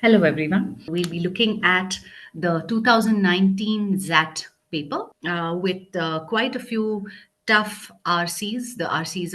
Hello, everyone. We'll be looking at the 2019 ZAT paper with quite a few tough RCs. The RCs,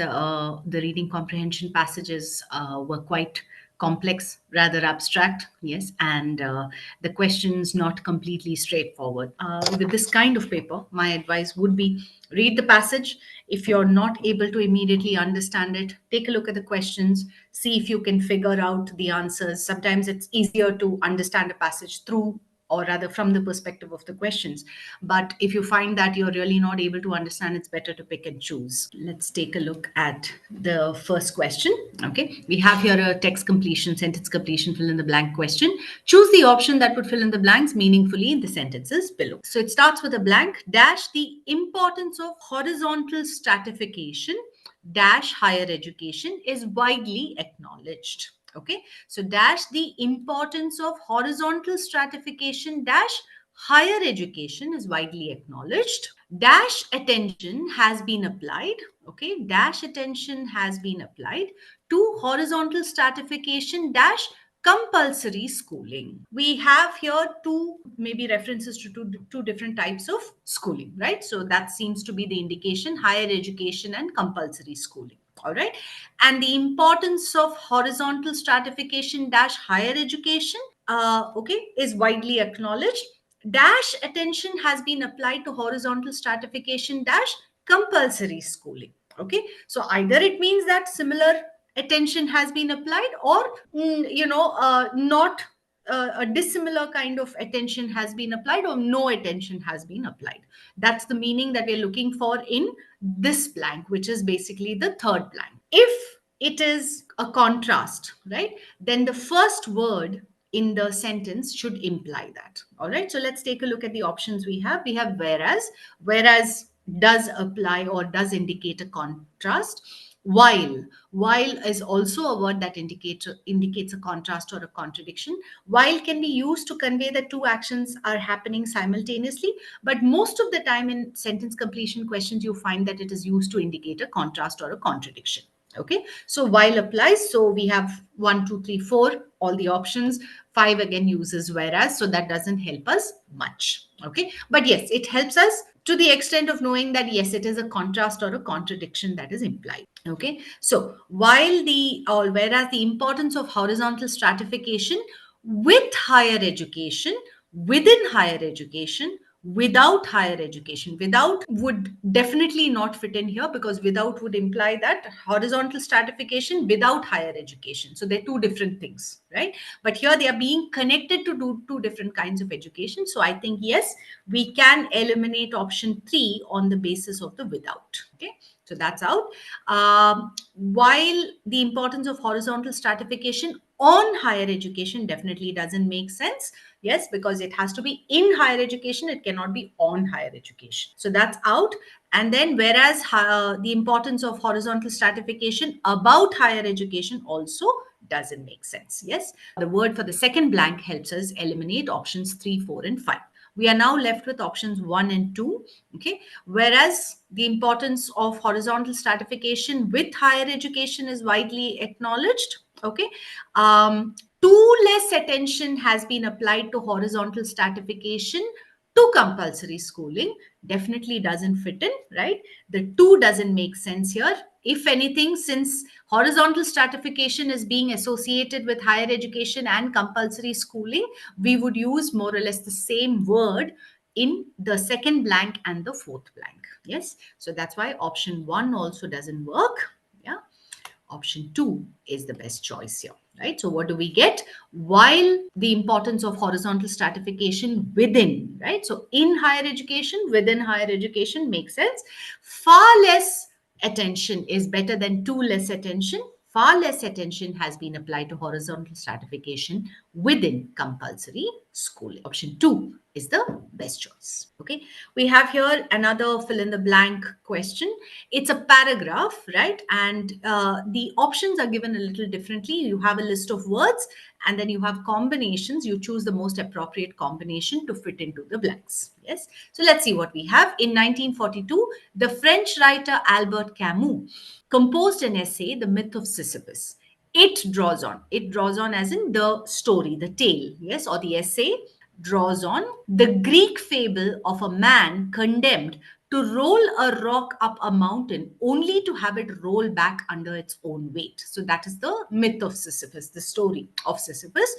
the reading comprehension passages were quite complex, rather abstract, yes, and the questions not completely straightforward. With this kind of paper, my advice would be read the passage. If you're not able to immediately understand it, take a look at the questions, see if you can figure out the answers. Sometimes it's easier to understand a passage through or rather from the perspective of the questions. But if you find that you're really not able to understand, it's better to pick and choose. Let's take a look at the first question. Okay, we have here a text completion, sentence completion, fill in the blank question. Choose the option that would fill in the blanks meaningfully in the sentences below. So it starts with a blank dash the importance of horizontal stratification dash higher education is widely acknowledged. Okay, so dash the importance of horizontal stratification dash higher education is widely acknowledged. Dash attention has been applied. Okay, dash attention has been applied to horizontal stratification dash compulsory schooling. We have here two maybe references to two different types of schooling, right? So that seems to be the indication: higher education and compulsory schooling. All right, and the importance of horizontal stratification dash higher education, okay, is widely acknowledged. Dash attention has been applied to horizontal stratification dash compulsory schooling. Okay, so either it means that similar attention has been applied, or not a dissimilar kind of attention has been applied, or no attention has been applied. That's the meaning that we're looking for in this blank, which is basically the third blank. If it is a contrast, right, then the first word in the sentence should imply that. All right, so let's take a look at the options we have. We have whereas. Whereas does apply or does indicate a contrast. While is also a word that indicates a contrast or a contradiction. While can be used to convey that two actions are happening simultaneously, but most of the time in sentence completion questions you find that it is used to indicate a contrast or a contradiction. Okay, so while applies, so we have 1, 2, 3, 4, all the options. 5 again uses whereas, so that doesn't help us much. Okay, but yes, it helps us to the extent of knowing that yes, it is a contrast or a contradiction that is implied. Okay, so while the or whereas the importance of horizontal stratification with higher education, within higher education, without higher education. Without would definitely not fit in here, because without would imply that horizontal stratification without higher education. So they're two different things, right? But here they are being connected to do two different kinds of education. So I think yes, we can eliminate option 3 on the basis of the without. Okay, so that's out. While the importance of horizontal stratification on higher education definitely doesn't make sense. Yes, because it has to be in higher education, it cannot be on higher education. So that's out. And then whereas the importance of horizontal stratification about higher education also doesn't make sense. Yes, the word for the second blank helps us eliminate options 3, 4, and 5. We are now left with options 1 and 2. Okay, whereas the importance of horizontal stratification with higher education is widely acknowledged. Okay, too less attention has been applied to horizontal stratification to compulsory schooling. Definitely doesn't fit in, right? The two doesn't make sense here. If anything, since horizontal stratification is being associated with higher education and compulsory schooling, we would use more or less the same word in the second blank and the fourth blank. Yes, so that's why option 1 also doesn't work. Yeah, option 2 is the best choice here, right? So what do we get? While the importance of horizontal stratification within, right? So in higher education, within higher education makes sense. Far less attention is better than too less attention. Far less attention has been applied to horizontal stratification within compulsory schooling. Option 2 is the best choice. Okay, we have here another fill in the blank question. It's a paragraph, right? And the options are given a little differently. You have a list of words and then you have combinations. You choose the most appropriate combination to fit into the blanks. Yes, so let's see what we have. In 1942, the French writer Albert Camus composed an essay, The Myth of Sisyphus. It draws on. It draws on as in the story, the tale, yes, or the essay draws on the Greek fable of a man condemned to roll a rock up a mountain only to have it roll back under its own weight. So that is the myth of Sisyphus, the story of Sisyphus,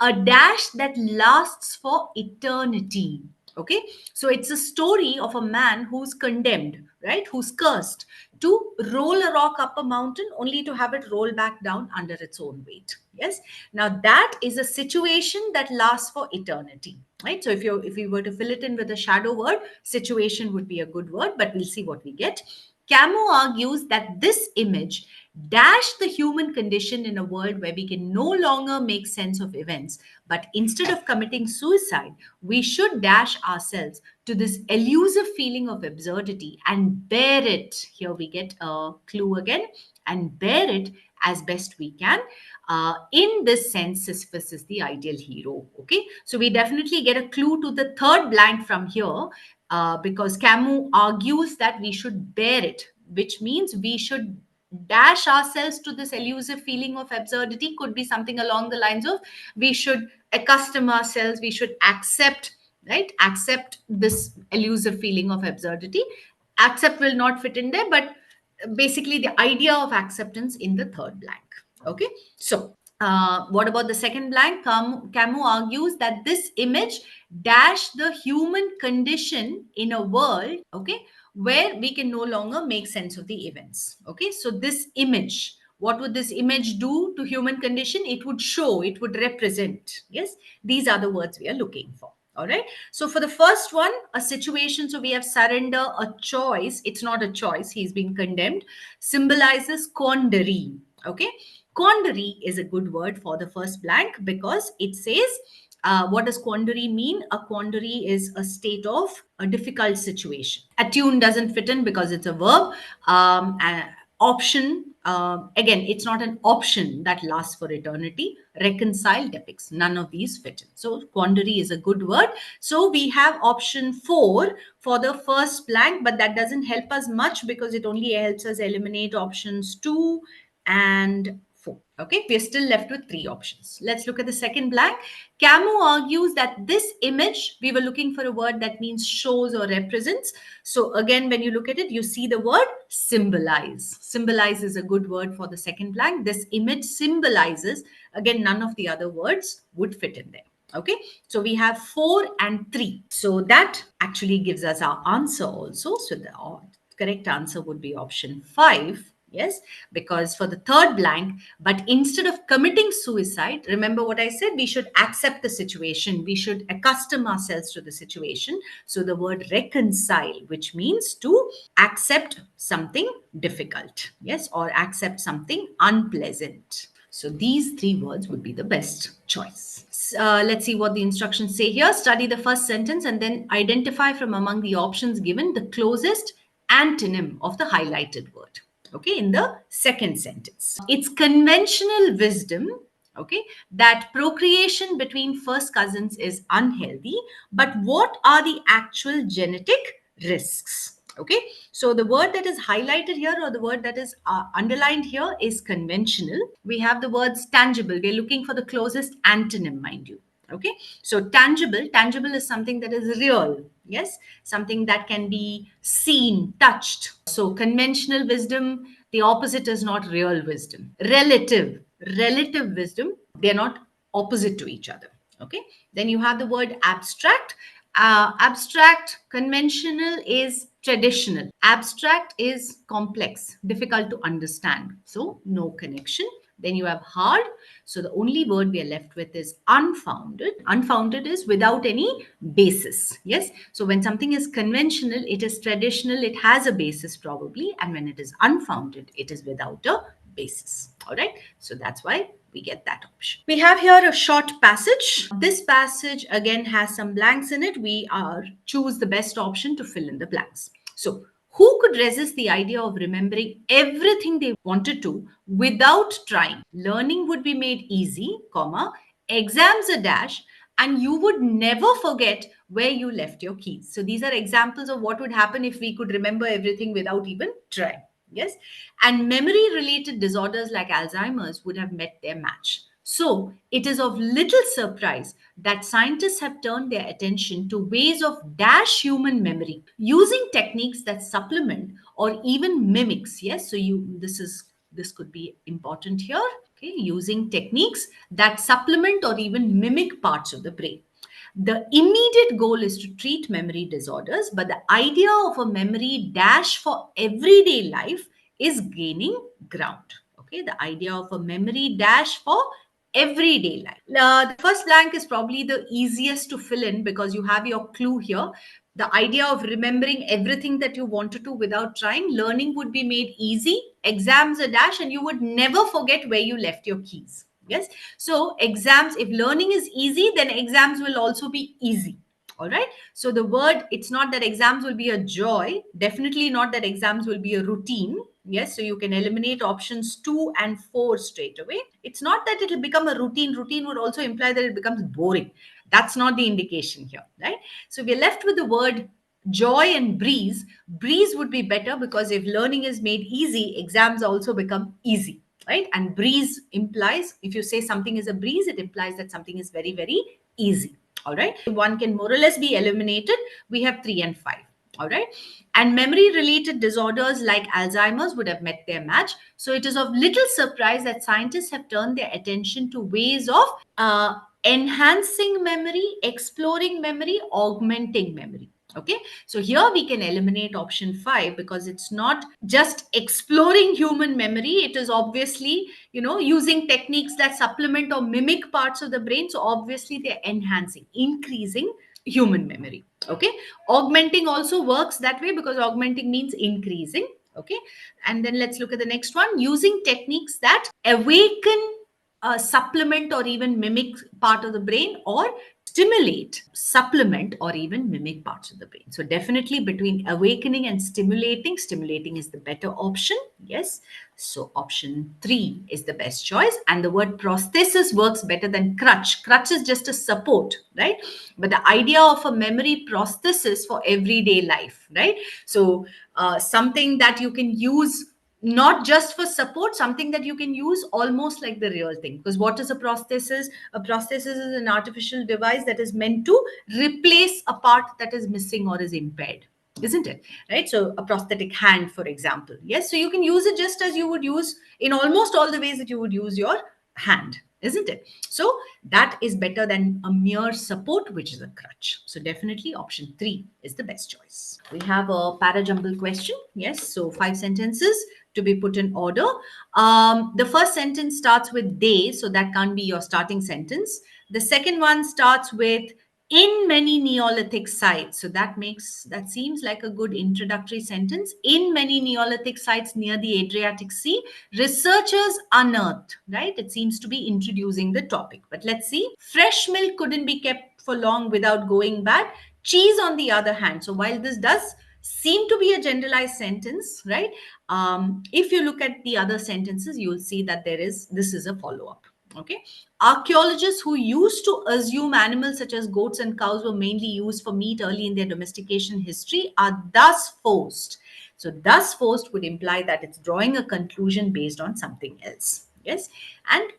a dash that lasts for eternity. Okay, so it's a story of a man who's condemned, right? Who's cursed to roll a rock up a mountain only to have it roll back down under its own weight. Yes. Now that is a situation that lasts for eternity, right? So if we were to fill it in with a shadow word, situation would be a good word, but we'll see what we get. Camus argues that this image dash the human condition in a world where we can no longer make sense of events, but instead of committing suicide, we should dash ourselves to this elusive feeling of absurdity and bear it. Here we get a clue again, and bear it as best we can. In this sense, Sisyphus is the ideal hero. Okay, so we definitely get a clue to the third blank from here, because Camus argues that we should bear it, which means we should dash ourselves to this elusive feeling of absurdity. Could be something along the lines of we should accustom ourselves, we should accept, right? Accept this elusive feeling of absurdity. Accept will not fit in there, but basically the idea of acceptance in the third blank. Okay, so what about the second blank? Camus argues that this image dash the human condition in a world, okay, where we can no longer make sense of the events. Okay, so this image, what would this image do to human condition? It would show, it would represent. Yes, these are the words we are looking for. All right. So for the first one, a situation. So we have surrender, a choice. It's not a choice. He's been condemned. Symbolizes quandary. Okay. Quandary is a good word for the first blank because it says, what does quandary mean? A quandary is a state of a difficult situation. Attune doesn't fit in because it's a verb. Option, again, it's not an option that lasts for eternity. Reconcile depicts. None of these fit in. So quandary is a good word. So we have option 4 for the first blank, but that doesn't help us much because it only helps us eliminate options 2 and 4. Okay, we're still left with 3 options. Let's look at the second blank. Camus argues that this image, we were looking for a word that means shows or represents. So again, when you look at it, you see the word symbolize. Symbolize is a good word for the second blank. This image symbolizes, again, none of the other words would fit in there. Okay, so we have 4 and 3. So that actually gives us our answer also. So the correct answer would be option 5. Yes, because for the third blank, but instead of committing suicide, remember what I said, we should accept the situation, we should accustom ourselves to the situation. So the word reconcile, which means to accept something difficult, yes, or accept something unpleasant. So these 3 words would be the best choice. Let's see what the instructions say here. Study the first sentence and then identify from among the options given the closest antonym of the highlighted word. Okay, in the second sentence, it's conventional wisdom, okay, that procreation between first cousins is unhealthy, but what are the actual genetic risks? Okay, so the word that is highlighted here or the word that is underlined here is conventional. We have the words tangible. We're looking for the closest antonym, mind you. Okay, so tangible is something that is real, yes, something that can be seen, touched. So conventional wisdom, the opposite is not real wisdom. Relative wisdom, they're not opposite to each other. Okay, then you have the word abstract. Abstract, conventional is traditional. Abstract is complex, difficult to understand, so no connection. Then you have hard. So the only word we are left with is unfounded. Unfounded is without any basis. Yes. So when something is conventional, it is traditional, it has a basis probably. And when it is unfounded, it is without a basis. All right. So that's why we get that option. We have here a short passage. This passage again has some blanks in it. We are choose the best option to fill in the blanks. So who could resist the idea of remembering everything they wanted to without trying? Learning would be made easy, comma, exams a dash, and you would never forget where you left your keys. So these are examples of what would happen if we could remember everything without even trying. Yes. And memory related disorders like Alzheimer's would have met their match. So it is of little surprise that scientists have turned their attention to ways of dash human memory using techniques that supplement or even mimics. Yes. So this could be important here. Okay. Using techniques that supplement or even mimic parts of the brain. The immediate goal is to treat memory disorders, but the idea of a memory dash for everyday life is gaining ground. Okay, the idea of a memory dash for everyday life. The first blank is probably the easiest to fill in because you have your clue here. The idea of remembering everything that you wanted to without trying, learning would be made easy, exams a dash, and you would never forget where you left your keys. Yes. So, exams, if learning is easy, then exams will also be easy. All right. So, the word, it's not that exams will be a joy, definitely not that exams will be a routine. Yes. So, you can eliminate options 2 and 4 straight away. It's not that it will become a routine. Routine would also imply that it becomes boring. That's not the indication here. Right. So, we're left with the word joy and breeze. Breeze would be better because if learning is made easy, exams also become easy, right? And breeze implies, if you say something is a breeze, it implies that something is very, very easy. All right. One can more or less be eliminated. We have 3 and 5. All right. And memory related disorders like Alzheimer's would have met their match. So it is of little surprise that scientists have turned their attention to ways of enhancing memory, exploring memory, augmenting memory. Okay, so here we can eliminate option 5 because it's not just exploring human memory. It is obviously, using techniques that supplement or mimic parts of the brain. So obviously they're enhancing, increasing human memory. Okay, augmenting also works that way because augmenting means increasing. Okay, and then let's look at the next one, using techniques that awaken, supplement, or even mimic part of the brain, or stimulate, supplement, or even mimic parts of the brain. So, definitely between awakening and stimulating is the better option. Yes. So, option 3 is the best choice. And the word prosthesis works better than crutch. Crutch is just a support, right? But the idea of a memory prosthesis for everyday life, right? So, something that you can use not just for support, something that you can use almost like the real thing. Because what is a prosthesis? A prosthesis is an artificial device that is meant to replace a part that is missing or is impaired, isn't it? Right. So a prosthetic hand, for example. Yes. So you can use it just as you would use in almost all the ways that you would use your hand, isn't it? So that is better than a mere support, which is a crutch. So definitely option 3 is the best choice. We have a parajumble question. Yes. So 5 sentences to be put in order. The first sentence starts with they, so that can't be your starting sentence. The second one starts with in many Neolithic sites. So that seems like a good introductory sentence. In many Neolithic sites near the Adriatic Sea, researchers unearthed, right? It seems to be introducing the topic. But let's see. Fresh milk couldn't be kept for long without going bad. Cheese, on the other hand. So while this does seem to be a generalized sentence, right? If you look at the other sentences, you'll see that this is a follow-up. Okay. Archaeologists who used to assume animals such as goats and cows were mainly used for meat early in their domestication history are thus forced. So, thus forced would imply that it's drawing a conclusion based on something else. Yes. And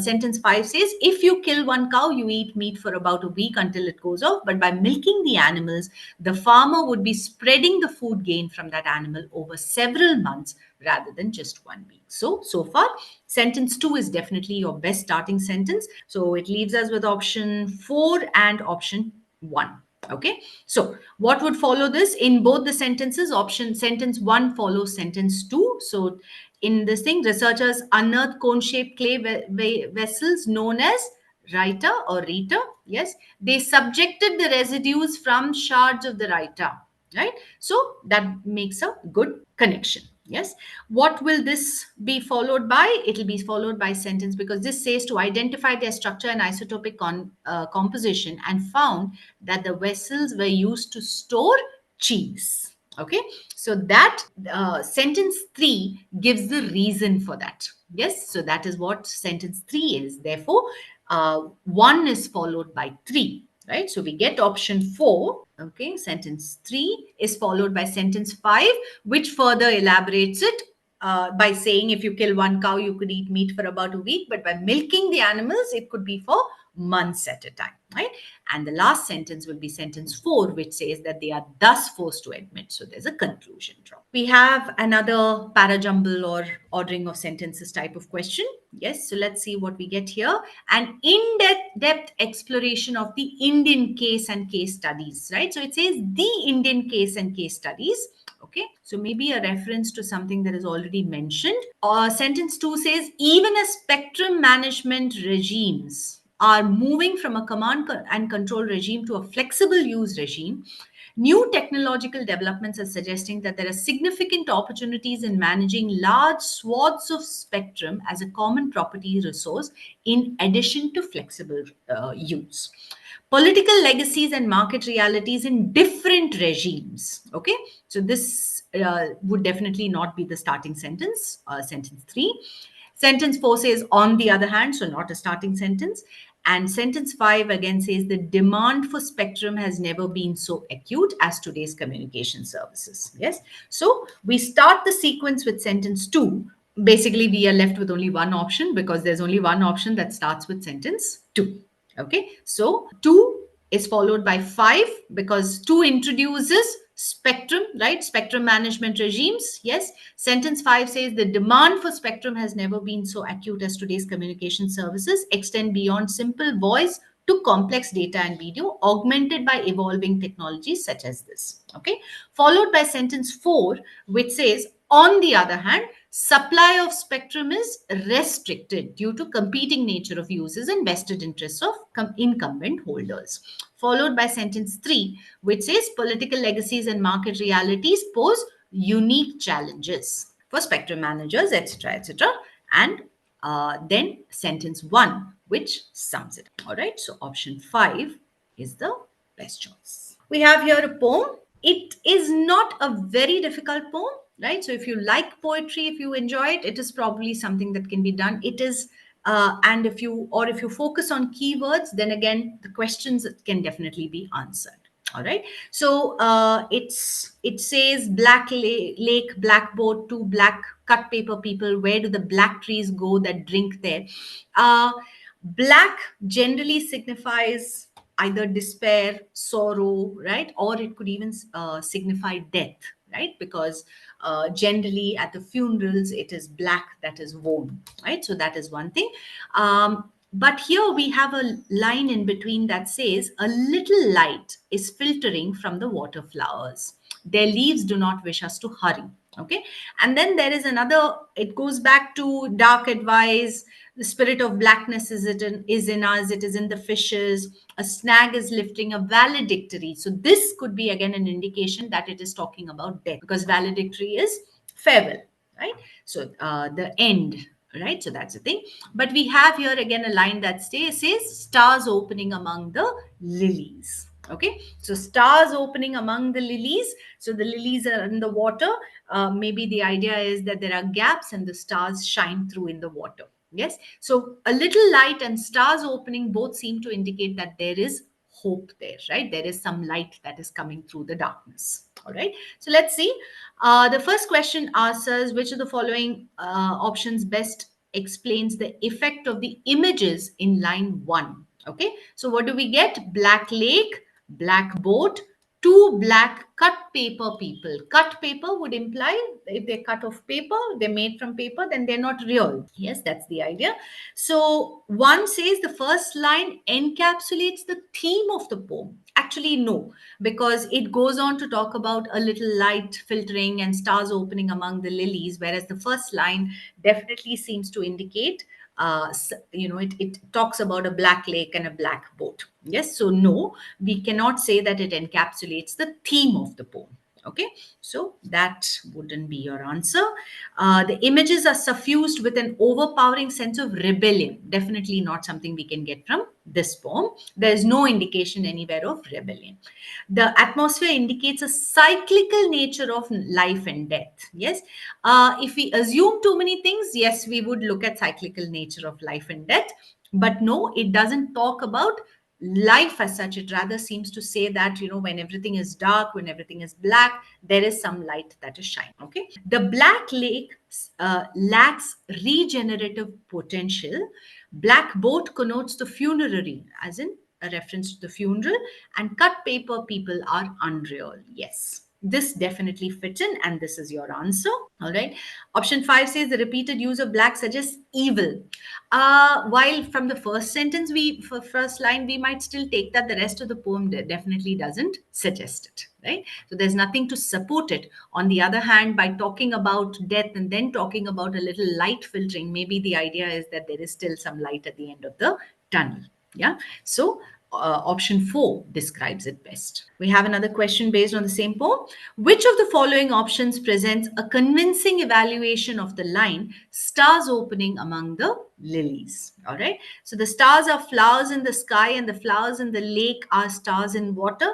sentence 5 says, if you kill one cow, you eat meat for about a week until it goes off. But by milking the animals, the farmer would be spreading the food gain from that animal over several months rather than just 1 week. So far, sentence 2 is definitely your best starting sentence. So it leaves us with option 4 and option 1. Okay, so what would follow this in both the sentences? Sentence 1 follows sentence 2. So in this thing, researchers unearthed cone-shaped clay vessels known as Rita or Rita. Yes, they subjected the residues from shards of the Rita. Right, so that makes a good connection. Yes, what will this be followed by? It will be followed by sentence, because this says to identify their structure and isotopic composition and found that the vessels were used to store cheese. Okay, so that sentence 3 gives the reason for that. Yes, so that is what sentence 3 is. Therefore, 1 is followed by 3. Right, so we get option 4 Okay, sentence 3 is followed by sentence 5, which further elaborates it by saying if you kill one cow, you could eat meat for about a week, but by milking the animals, it could be for months at a time, right? And the last sentence will be sentence 4, which says that they are thus forced to admit. So there's a conclusion drop. We have another parajumble or ordering of sentences type of question. Yes, so let's see what we get here. An in-depth exploration of the Indian case and case studies, right? So it says the Indian case and case studies. Okay, so maybe a reference to something that is already mentioned. Sentence 2 says, even as spectrum management regimes are moving from a and control regime to a flexible use regime, new technological developments are suggesting that there are significant opportunities in managing large swaths of spectrum as a common property resource in addition to flexible use. Political legacies and market realities in different regimes. Okay, so this would definitely not be the starting sentence, sentence 3. Sentence 4 says, on the other hand, so not a starting sentence. And sentence 5 again says, the demand for spectrum has never been so acute as today's communication services. Yes. So we start the sequence with sentence 2. Basically, we are left with only one option because there's only one option that starts with sentence 2. Okay. So 2 is followed by 5 because 2 introduces spectrum, right? Spectrum management regimes. Yes. Sentence 5 says the demand for spectrum has never been so acute as today's communication services extend beyond simple voice to complex data and video, augmented by evolving technologies such as this. Okay. Followed by sentence 4, which says, on the other hand, supply of spectrum is restricted due to competing nature of uses and vested interests of incumbent holders. Followed by sentence 3, which says political legacies and market realities pose unique challenges for spectrum managers, etc., etc. And then sentence 1, which sums it. All right, so option 5 is the best choice. We have here a poem. It is not a very difficult poem, right? So if you like poetry, if you enjoy it, it is probably something that can be done. It is and if you focus on keywords, then again the questions can definitely be answered. All right, so it says black lake, black boat, two black cut paper people, where do the black trees go that drink there? Black generally signifies either despair, sorrow, right? Or it could even signify death, right? Because generally at the funerals, it is black that is worn, right? So that is one thing. But here we have a line in between that says, a little light is filtering from the water flowers. Their leaves do not wish us to hurry. Okay. And then there is another, it goes back to dark advice. The spirit of blackness is in us, it is in the fishes. A snag is lifting a valedictory. So this could be again an indication that it is talking about death, because valedictory is farewell, right? So the end, right? So that's the thing. But we have here again a line that says stars opening among the lilies. Okay, so stars opening among the lilies. So the lilies are in the water. Maybe the idea is that there are gaps and the stars shine through in the water. Yes, so a little light and stars opening both seem to indicate that there is hope there, right? There is some light that is coming through the darkness. All right, so let's see. The first question asks us, which of the following options best explains the effect of the images in line 1? Okay, so what do we get? Black lake, black boat, two black cut paper people. Cut paper would imply if they cut off paper, they're made from paper, then they're not real. Yes, that's the idea. So one says the first line encapsulates the theme of the poem. Actually, no, because it goes on to talk about a little light filtering and stars opening among the lilies, whereas the first line definitely seems to indicate it talks about a black lake and a black boat. Yes, so no, we cannot say that it encapsulates the theme of the poem. Okay, so that wouldn't be your answer. The images are suffused with an overpowering sense of rebellion. Definitely not something we can get from this poem. There is no indication anywhere of rebellion. The atmosphere indicates a cyclical nature of life and death. Yes, if we assume too many things, yes, we would look at cyclical nature of life and death. But no, it doesn't talk about life as such. It rather seems to say that, when everything is dark, when everything is black, there is some light that is shining. Okay. The black lake lacks regenerative potential. Black boat connotes the funerary, as in a reference to the funeral, and cut paper people are unreal. Yes, this definitely fits in, and this is your answer. All right. Option 5 says the repeated use of black suggests evil. While from the first sentence, for first line, we might still take that the rest of the poem definitely doesn't suggest it, right? So there's nothing to support it. On the other hand, by talking about death and then talking about a little light filtering, maybe the idea is that there is still some light at the end of the tunnel. Yeah. So option 4 describes it best. We have another question based on the same poem. Which of the following options presents a convincing evaluation of the line stars opening among the lilies? All right. So the stars are flowers in the sky, and the flowers in the lake are stars in water.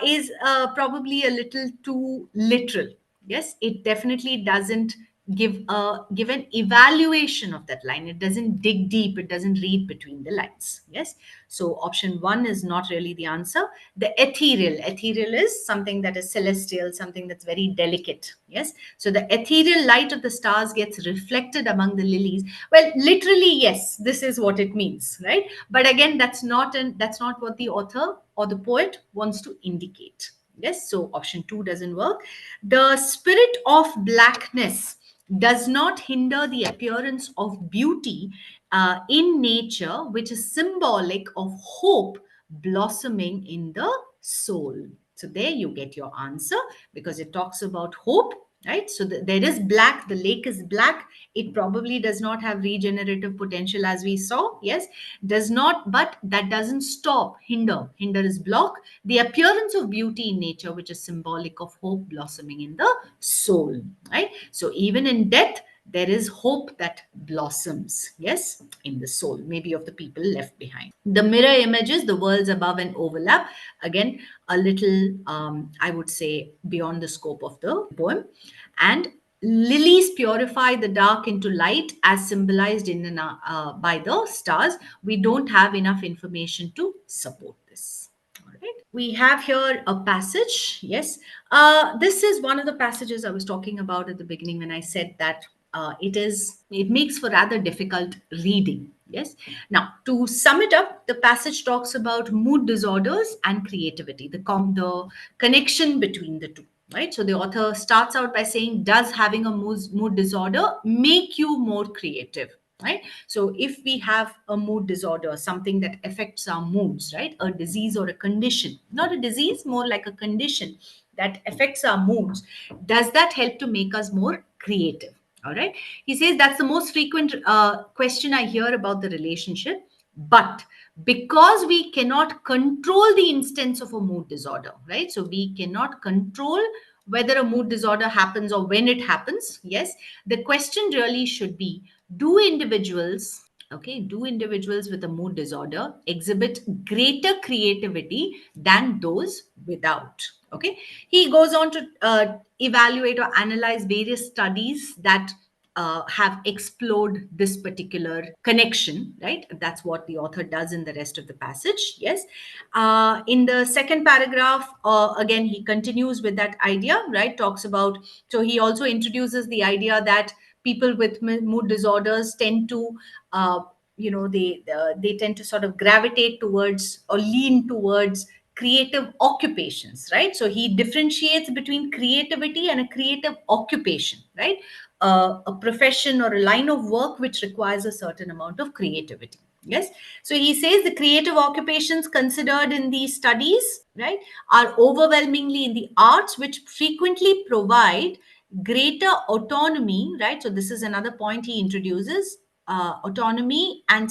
Is probably a little too literal. Yes, it definitely doesn't give an evaluation of that line. It doesn't dig deep. It doesn't read between the lines. Yes. So option 1 is not really the answer. The ethereal is something that is celestial, something that's very delicate. Yes. So the ethereal light of the stars gets reflected among the lilies. Well, literally, yes, this is what it means, right? But again, that's not what the author or the poet wants to indicate. Yes. So option 2 doesn't work. The spirit of blackness does not hinder the appearance of beauty in nature, which is symbolic of hope blossoming in the soul. So there you get your answer, because it talks about hope, right? So there is black, the lake is black. It probably does not have regenerative potential, as we saw. Yes, does not, but that doesn't stop, hinder is block the appearance of beauty in nature, which is symbolic of hope blossoming in the soul, right? So even in death, there is hope that blossoms, yes, in the soul, maybe of the people left behind. The mirror images, the worlds above and overlap. Again, a little, I would say, beyond the scope of the poem. And lilies purify the dark into light, as symbolized by the stars. We don't have enough information to support this. All right. We have here a passage. Yes. This is one of the passages I was talking about at the beginning when I said that it makes for rather difficult reading. Yes. Now, to sum it up, the passage talks about mood disorders and creativity, the connection between the two. Right. So the author starts out by saying, does having a mood disorder make you more creative? Right. So if we have a mood disorder, something that affects our moods, right, a disease or a condition, not a disease, more like a condition that affects our moods, does that help to make us more creative? All right. He says that's the most frequent question I hear about the relationship. But because we cannot control the instance of a mood disorder, right? So we cannot control whether a mood disorder happens or when it happens. Yes. The question really should be, do individuals, okay, do individuals with a mood disorder exhibit greater creativity than those without? Okay. He goes on to evaluate or analyze various studies that have explored this particular connection, right? That's what the author does in the rest of the passage. Yes. In the second paragraph, again, he continues with that idea, right? Talks about, so he also introduces the idea that people with mood disorders tend to, they tend to sort of gravitate towards or lean towards creative occupations, right? So he differentiates between creativity and a creative occupation, right? A profession or a line of work which requires a certain amount of creativity. Yes. So he says the creative occupations considered in these studies, right, are overwhelmingly in the arts, which frequently provide greater autonomy, right? So this is another point he introduces, autonomy and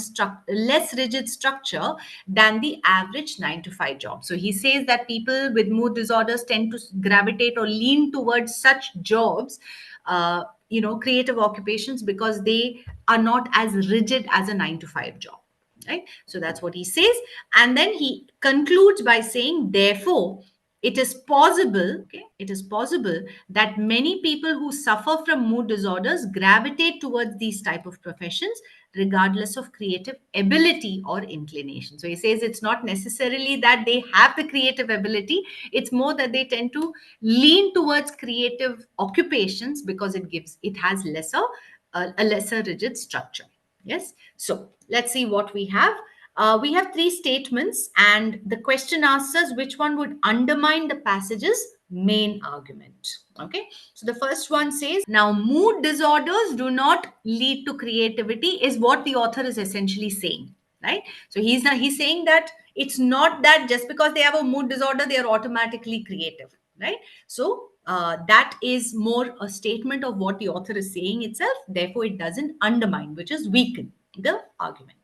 less rigid structure than the average 9 to 5 job. So he says that people with mood disorders tend to gravitate or lean towards such jobs, creative occupations, because they are not as rigid as a 9 to 5 job. Right. So that's what he says. And then he concludes by saying, therefore, it is possible, okay, it is possible that many people who suffer from mood disorders gravitate towards these type of professions regardless of creative ability or inclination. So he says it's not necessarily that they have the creative ability, it's more that they tend to lean towards creative occupations because it has a lesser rigid structure. Yes. So let's see what we have. We have three statements, and the question asks us which one would undermine the passage's main argument. Okay. So the first one says, now mood disorders do not lead to creativity, is what the author is essentially saying, right? So he's saying that it's not that just because they have a mood disorder, they are automatically creative, right? So that is more a statement of what the author is saying itself. Therefore, it doesn't undermine, which is weaken the argument.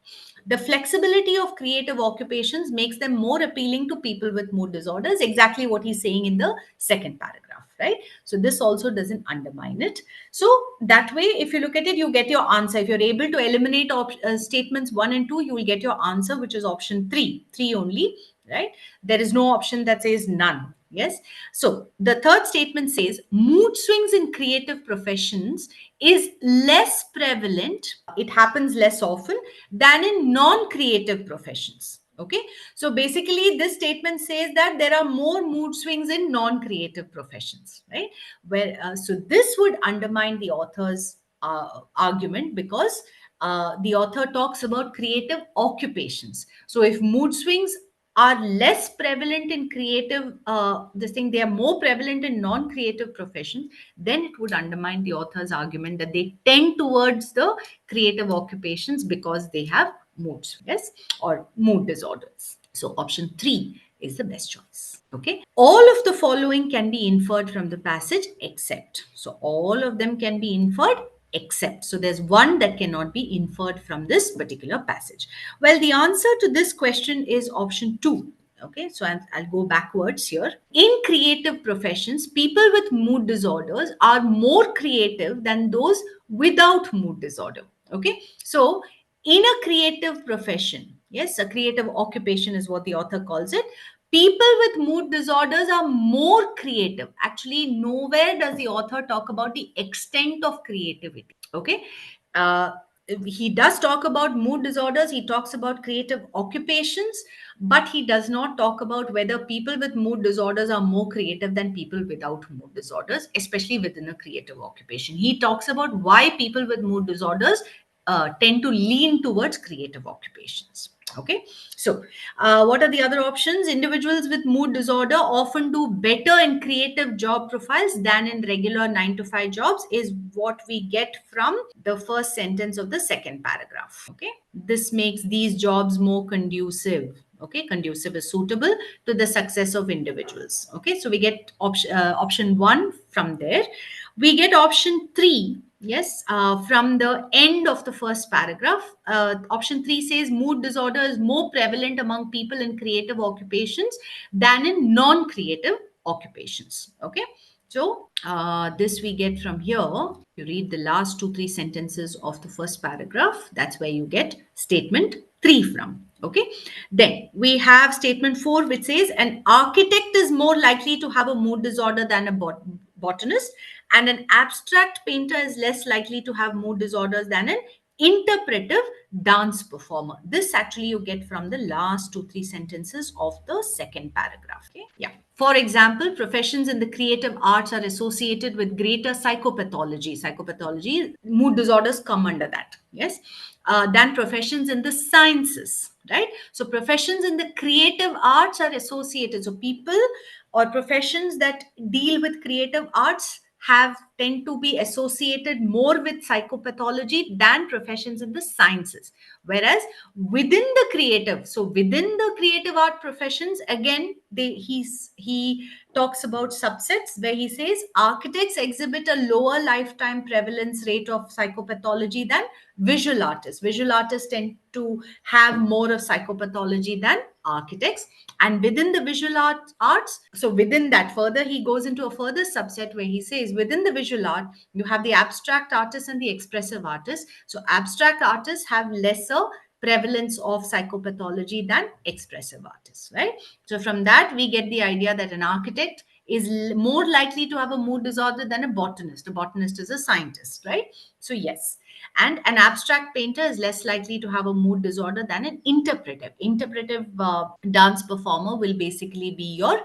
The flexibility of creative occupations makes them more appealing to people with mood disorders, exactly what he's saying in the second paragraph, right? So this also doesn't undermine it. So that way, if you look at it, you get your answer. If you're able to eliminate statements 1 and 2, you will get your answer, which is option 3 only, right? There is no option that says none. Yes. So the third statement says mood swings in creative professions is less prevalent, it happens less often than in non creative professions. Okay. So basically, this statement says that there are more mood swings in non creative professions, right? So this would undermine the author's argument because the author talks about creative occupations. So if mood swings are less prevalent in creative this thing, they are more prevalent in non-creative professions, then it would undermine the author's argument that they tend towards the creative occupations because they have moods, yes, or mood disorders. So option 3 is the best choice. Okay. All of the following can be inferred from the passage except. So all of them can be inferred except. So there's one that cannot be inferred from this particular passage. Well, the answer to this question is option 2. Okay, so I'll go backwards here. In creative professions, people with mood disorders are more creative than those without mood disorder. Okay, so in a creative profession, yes, a creative occupation is what the author calls it, people with mood disorders are more creative. Actually, nowhere does the author talk about the extent of creativity. Okay. Uh, he does talk about mood disorders, he talks about creative occupations, but he does not talk about whether people with mood disorders are more creative than people without mood disorders, especially within a creative occupation. He talks about why people with mood disorders tend to lean towards creative occupations. Okay, so what are the other options? Individuals with mood disorder often do better in creative job profiles than in regular 9 to 5 jobs, is what we get from the first sentence of the second paragraph. Okay, this makes these jobs more conducive. Okay, conducive is suitable to the success of individuals. Okay, so we get option 1 from there. We get option 3, yes, from the end of the first paragraph. Option 3 says mood disorder is more prevalent among people in creative occupations than in non creative occupations. Okay, so this we get from here. You read the last 2 3 sentences of the first paragraph, that's where you get statement 3 from. Okay, then we have statement 4, which says an architect is more likely to have a mood disorder than a botanist, and an abstract painter is less likely to have mood disorders than an interpretive dance performer. This actually you get from the last 2 3 sentences of the second paragraph. Okay, yeah. For example, professions in the creative arts are associated with greater psychopathology. Psychopathology, mood disorders come under that. Yes, than professions in the sciences. Right. So professions in the creative arts are associated. So people or professions that deal with creative arts tend to be associated more with psychopathology than professions in the sciences. Whereas within the creative art professions, again, he talks about subsets where he says architects exhibit a lower lifetime prevalence rate of psychopathology than visual artists. Visual artists tend to have more of psychopathology than architects. And within the arts, so within that, further he goes into a further subset where he says within the visual art you have the abstract artists and the expressive artists. So abstract artists have lesser prevalence of psychopathology than expressive artists, right? So from that, we get the idea that an architect is more likely to have a mood disorder than a botanist. A botanist is a scientist, right? So yes. And an abstract painter is less likely to have a mood disorder than an interpretive dance performer will basically be your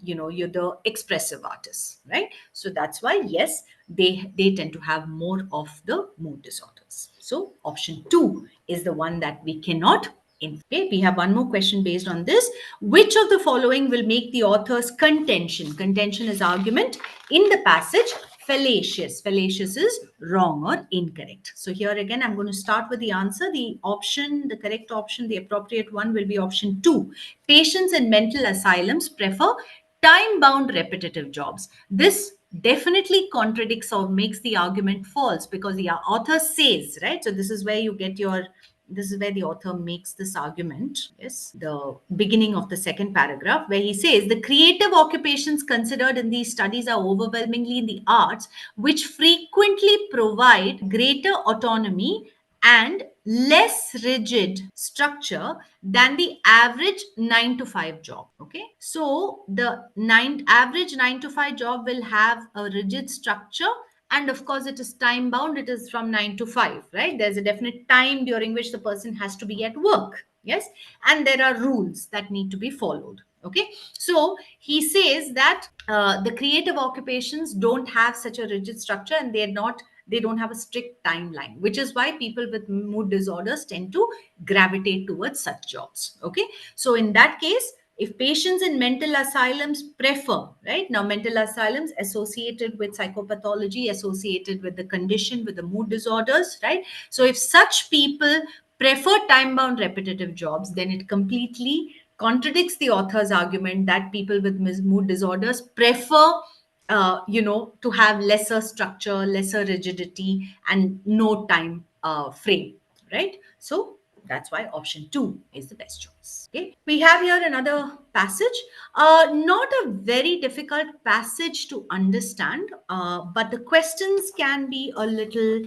you're the expressive artist, right? So that's why yes, they tend to have more of the mood disorders. So option 2 is the one that we cannot. Okay, we have one more question based on this. Which of the following will make the author's contention is argument in the passage fallacious? Fallacious is wrong or incorrect. So here again, I'm going to start with the answer. The correct option, the appropriate one will be option 2. Patients in mental asylums prefer time-bound repetitive jobs. This definitely contradicts or makes the argument false because the author says, right? So this is where the author makes this argument. Yes, the beginning of the second paragraph, where he says the creative occupations considered in these studies are overwhelmingly in the arts, which frequently provide greater autonomy and less rigid structure than the average 9 to 5 job. Okay, so the average 9 to 5 job will have a rigid structure, and of course it is time bound. It is from 9 to 5, right? There's a definite time during which the person has to be at work. Yes, and there are rules that need to be followed. Okay, so he says that the creative occupations don't have such a rigid structure, and they don't have a strict timeline, which is why people with mood disorders tend to gravitate towards such jobs. Okay, so in that case, if patients in mental asylums prefer, right? Now, mental asylums associated with psychopathology, associated with the condition, with the mood disorders, right? So if such people prefer time bound repetitive jobs, then it completely contradicts the author's argument that people with mood disorders prefer to have lesser structure, lesser rigidity, and no time frame, right? So that's why option 2 is the best choice. Okay, we have here another passage, not a very difficult passage to understand, but the questions can be a little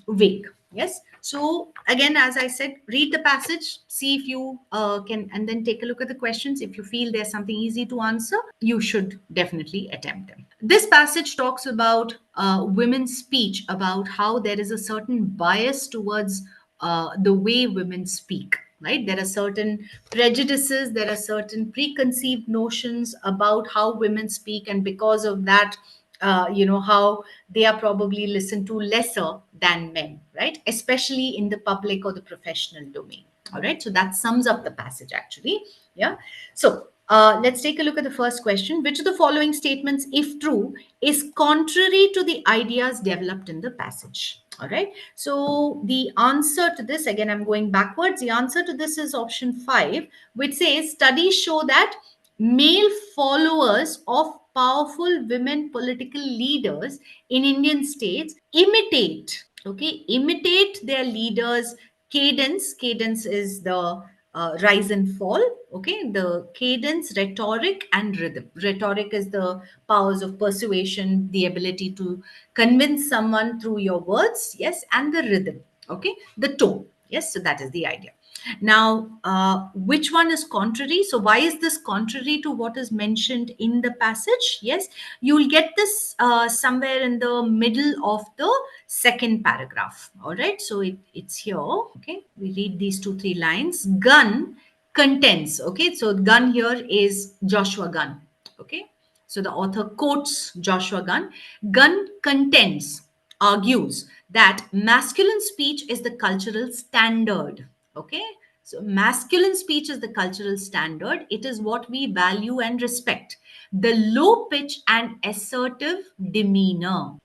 vague. Yes, so again, as I said, read the passage, see if you can, and then take a look at the questions. If you feel there's something easy to answer, you should definitely attempt them. This passage talks about women's speech, about how there is a certain bias towards the way women speak. Right? There are certain prejudices, there are certain preconceived notions about how women speak, and because of that, how they are probably listened to lesser than men, right? Especially in the public or the professional domain. All right, so that sums up the passage actually. Yeah, so let's take a look at the first question. Which of the following statements, if true, is contrary to the ideas developed in the passage? All right, so the answer to this, again, I'm going backwards. The answer to this is option 5, which says studies show that male followers of powerful women political leaders in Indian states imitate their leaders' cadence. Cadence is the rise and fall. Okay, the cadence, rhetoric, and rhythm. Rhetoric is the powers of persuasion, the ability to convince someone through your words. Yes, and the rhythm. Okay, the tone. Yes, so that is the idea. Now, which one is contrary? So, why is this contrary to what is mentioned in the passage? Yes, you'll get this somewhere in the middle of the second paragraph. All right, so it's here. Okay, we read these 2 3 lines. Gunn contends. Okay, so Gunn here is Joshua Gunn. Okay, so the author quotes Joshua Gunn. Gunn contends, argues that masculine speech is the cultural standard. Okay, so masculine speech is the cultural standard. It is what we value and respect. The low pitch and assertive demeanor.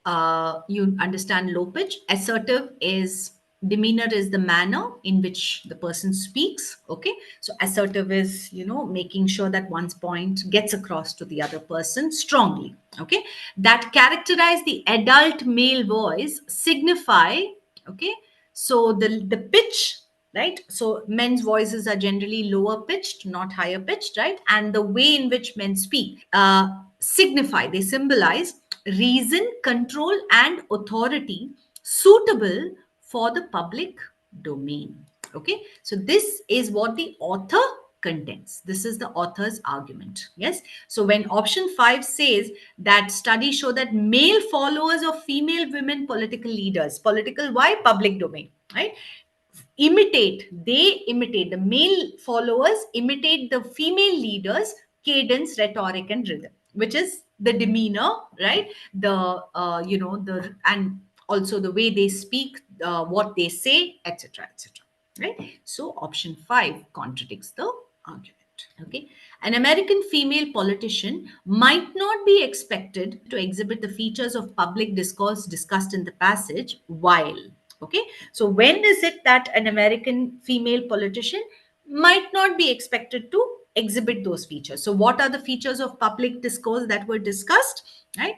You understand low pitch? Assertive is demeanor is the manner in which the person speaks. Okay, so assertive is making sure that one's point gets across to the other person strongly. Okay, that characterize the adult male voice signify. Okay, so the pitch, right? So men's voices are generally lower pitched, not higher pitched, right? And the way in which men speak they symbolize reason, control, and authority suitable for the public domain. Okay, so this is what the author contends. This is the author's argument. Yes. So when option 5 says that studies show that male followers of female women political leaders, political why? Public domain, right? They imitate the male followers, imitate the female leaders, cadence, rhetoric, and rhythm, which is the demeanor, right? The and also the way they speak, what they say, etc., etc., right? So option 5 contradicts the argument. Okay, an American female politician might not be expected to exhibit the features of public discourse discussed in the passage while. Okay, so when is it that an American female politician might not be expected to exhibit those features? So, what are the features of public discourse that were discussed? Right,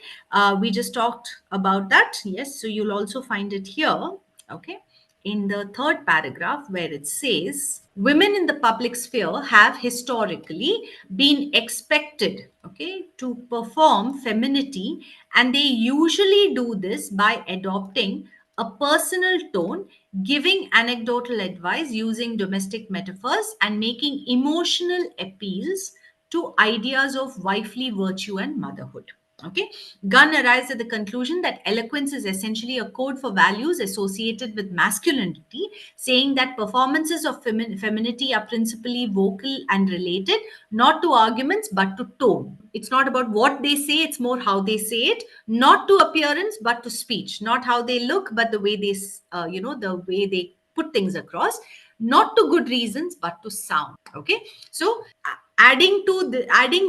we just talked about that. Yes, so you'll also find it here. Okay, in the third paragraph where it says women in the public sphere have historically been expected, okay, to perform femininity, and they usually do this by adopting a personal tone, giving anecdotal advice, using domestic metaphors, and making emotional appeals to ideas of wifely virtue and motherhood. Okay, Gunn arrives at the conclusion that eloquence is essentially a code for values associated with masculinity, saying that performances of femininity are principally vocal and related, not to arguments but to tone. It's not about what they say, it's more how they say it, not to appearance but to speech, not how they look but the way the way they put things across, not to good reasons but to sound. Okay, so adding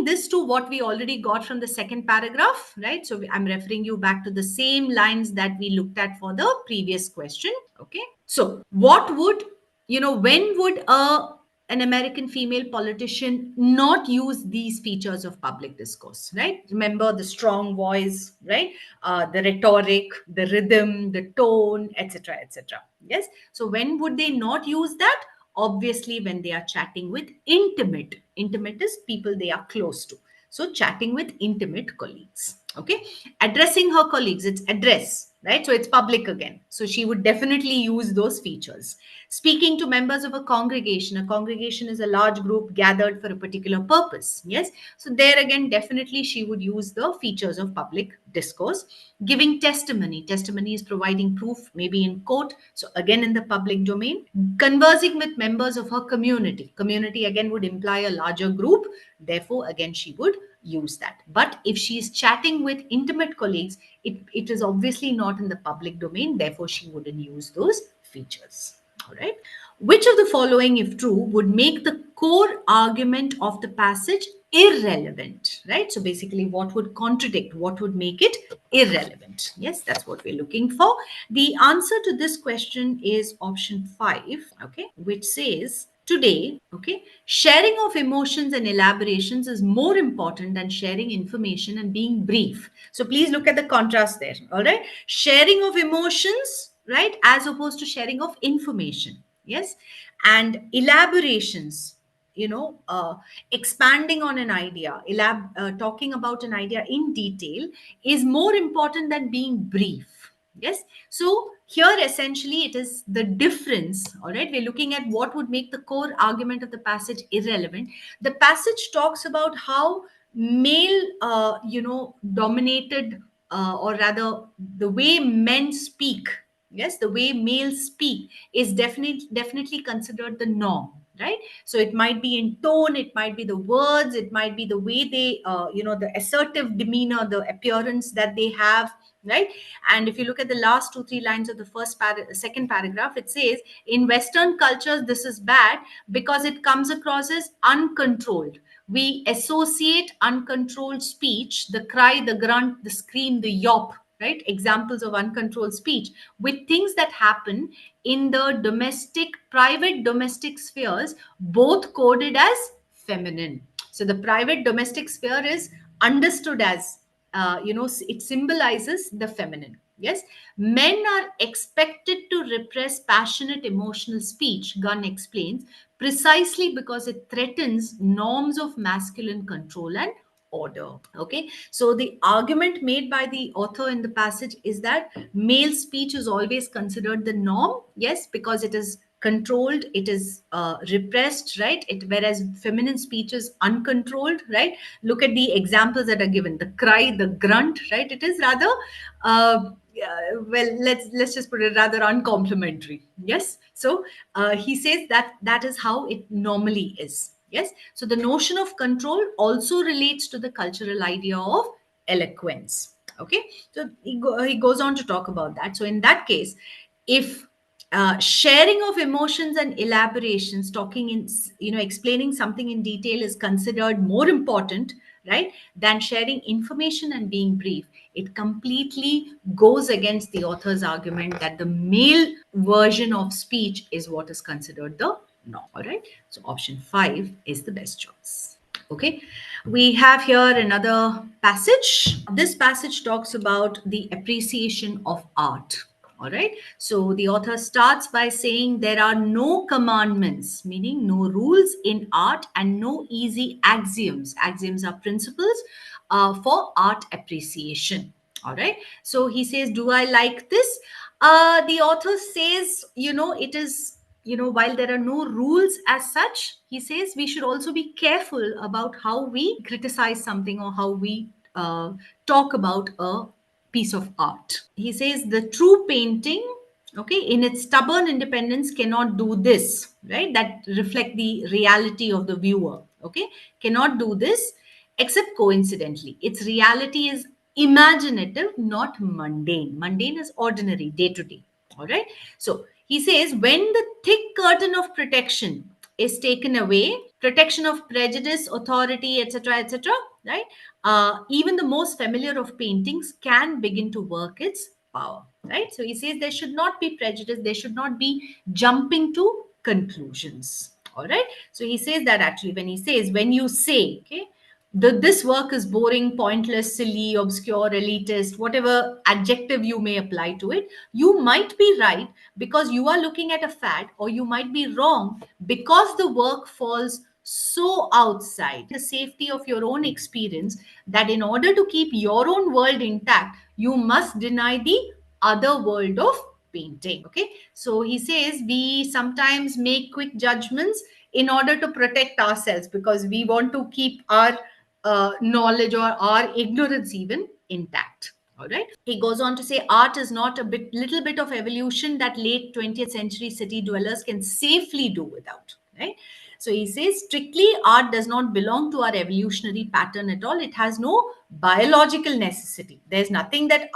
this to what we already got from the second paragraph, right? So I'm referring you back to the same lines that we looked at for the previous question. Okay, so what would, when would an American female politician not use these features of public discourse, right? Remember the strong voice, right? The rhetoric, the rhythm, the tone, etc., etc. Yes, so when would they not use that? Obviously when they are chatting with intimate is people they are close to. So chatting with intimate colleagues. Okay, addressing her colleagues, it's address, right? So it's public again, so she would definitely use those features. Speaking to members of a congregation is a large group gathered for a particular purpose. Yes, so there again definitely she would use the features of public discourse. Giving testimony is providing proof, maybe in court, so again in the public domain. Conversing with members of her community again would imply a larger group, therefore again she would use that. But if she is chatting with intimate colleagues, it is obviously not in the public domain, therefore she wouldn't use those features. All right, which of the following, if true, would make the core argument of the passage irrelevant? Right, so basically what would contradict, what would make it irrelevant? Yes, that's what we're looking for. The answer to this question is option 5, okay, which says today, okay, sharing of emotions and elaborations is more important than sharing information and being brief. So please look at the contrast there. All right, sharing of emotions, right, as opposed to sharing of information. Yes, and elaborations, expanding on an idea, talking about an idea in detail is more important than being brief. Yes, so here essentially it is the difference. All right, we're looking at what would make the core argument of the passage irrelevant. The passage talks about how male dominated, or rather the way men speak, yes, the way males speak is definitely considered the norm, right? So it might be in tone, it might be the words, it might be the way they the assertive demeanor, the appearance that they have, right? And if you look at the last 2 3 lines of the second paragraph, it says in Western cultures this is bad because it comes across as uncontrolled. We associate uncontrolled speech, the cry, the grunt, the scream, the yawp, right, examples of uncontrolled speech, with things that happen in the private domestic spheres, both coded as feminine. So the private domestic sphere is understood as, it symbolizes the feminine. Yes, men are expected to repress passionate emotional speech, Gunn explains, precisely because it threatens norms of masculine control and order. Okay, so the argument made by the author in the passage is that male speech is always considered the norm, yes, because it is controlled, it is repressed, right? Whereas feminine speech is uncontrolled, right? Look at the examples that are given: the cry, the grunt, right? It is rather well, let's just put it rather uncomplimentary. Yes. So he says that that is how it normally is. Yes. So the notion of control also relates to the cultural idea of eloquence. Okay. So he goes on to talk about that. So in that case, if sharing of emotions and elaborations, talking in, explaining something in detail is considered more important, right, than sharing information and being brief, it completely goes against the author's argument that the male version of speech is what is considered the norm. All right. So option 5 is the best choice. Okay. We have here another passage. This passage talks about the appreciation of art. All right. So the author starts by saying there are no commandments, meaning no rules in art, and no easy axioms. Axioms are principles for art appreciation. All right. So he says, do I like this? The author says, it is, while there are no rules as such, he says we should also be careful about how we criticize something or how we talk about a piece of art. He says the true painting, okay, in its stubborn independence cannot do this, right? That reflect the reality of the viewer, okay? Cannot do this except coincidentally. Its reality is imaginative, not mundane. Mundane is ordinary, day to day. All right. So he says when the thick curtain of protection is taken away, protection of prejudice, authority, etc., right? Even the most familiar of paintings can begin to work its power, right? So he says there should not be prejudice, there should not be jumping to conclusions. All right. So he says that actually, when he says, when you say, okay, this work is boring, pointless, silly, obscure, elitist, whatever adjective you may apply to it, you might be right because you are looking at a fad, or you might be wrong because the work falls so outside the safety of your own experience that in order to keep your own world intact, you must deny the other world of painting. Okay. So he says we sometimes make quick judgments in order to protect ourselves because we want to keep our knowledge or our ignorance even intact. All right. He goes on to say art is not little bit of evolution that late 20th century city dwellers can safely do without. Right. So he says strictly art does not belong to our evolutionary pattern at all. It has no biological necessity. There's nothing that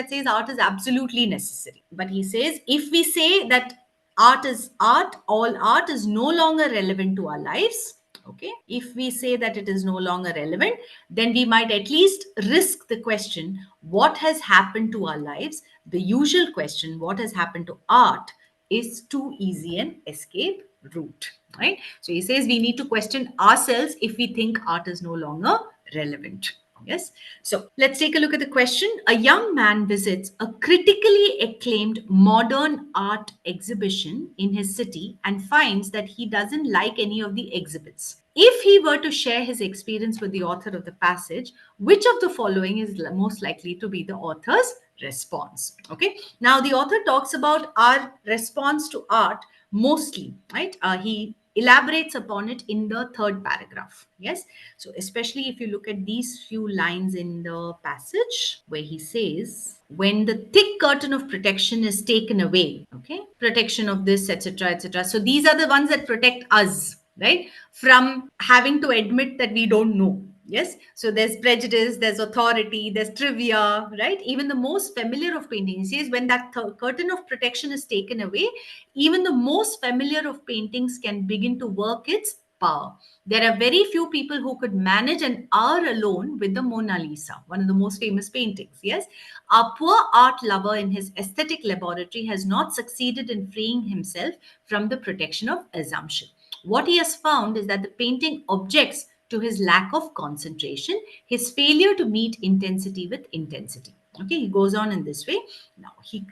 says art is absolutely necessary. But he says if we say that art is art, all art is no longer relevant to our lives. Okay. If we say that it is no longer relevant, then we might at least risk the question, what has happened to our lives? The usual question, what has happened to art, is too easy an escape route. Right. So he says we need to question ourselves if we think art is no longer relevant. Yes. So let's take a look at the question. A young man visits a critically acclaimed modern art exhibition in his city and finds that he doesn't like any of the exhibits. If he were to share his experience with the author of the passage, which of the following is most likely to be the author's response? Okay. Now, the author talks about our response to art mostly, right? He elaborates upon it in the third paragraph. Yes. So, especially if you look at these few lines in the passage where he says, when the thick curtain of protection is taken away, okay, protection of this, etc., etc. So, these are the ones that protect us, right, from having to admit that we don't know. Yes. So there's prejudice, there's authority, there's trivia, right? Even the most familiar of paintings, says when that curtain of protection is taken away, even the most familiar of paintings can begin to work its power. There are very few people who could manage an hour alone with the Mona Lisa, one of the most famous paintings. Yes. Our poor art lover in his aesthetic laboratory has not succeeded in freeing himself from the protection of assumption. What he has found is that the painting objects to his lack of concentration, his failure to meet intensity with intensity. Okay, he goes on in this way. Now,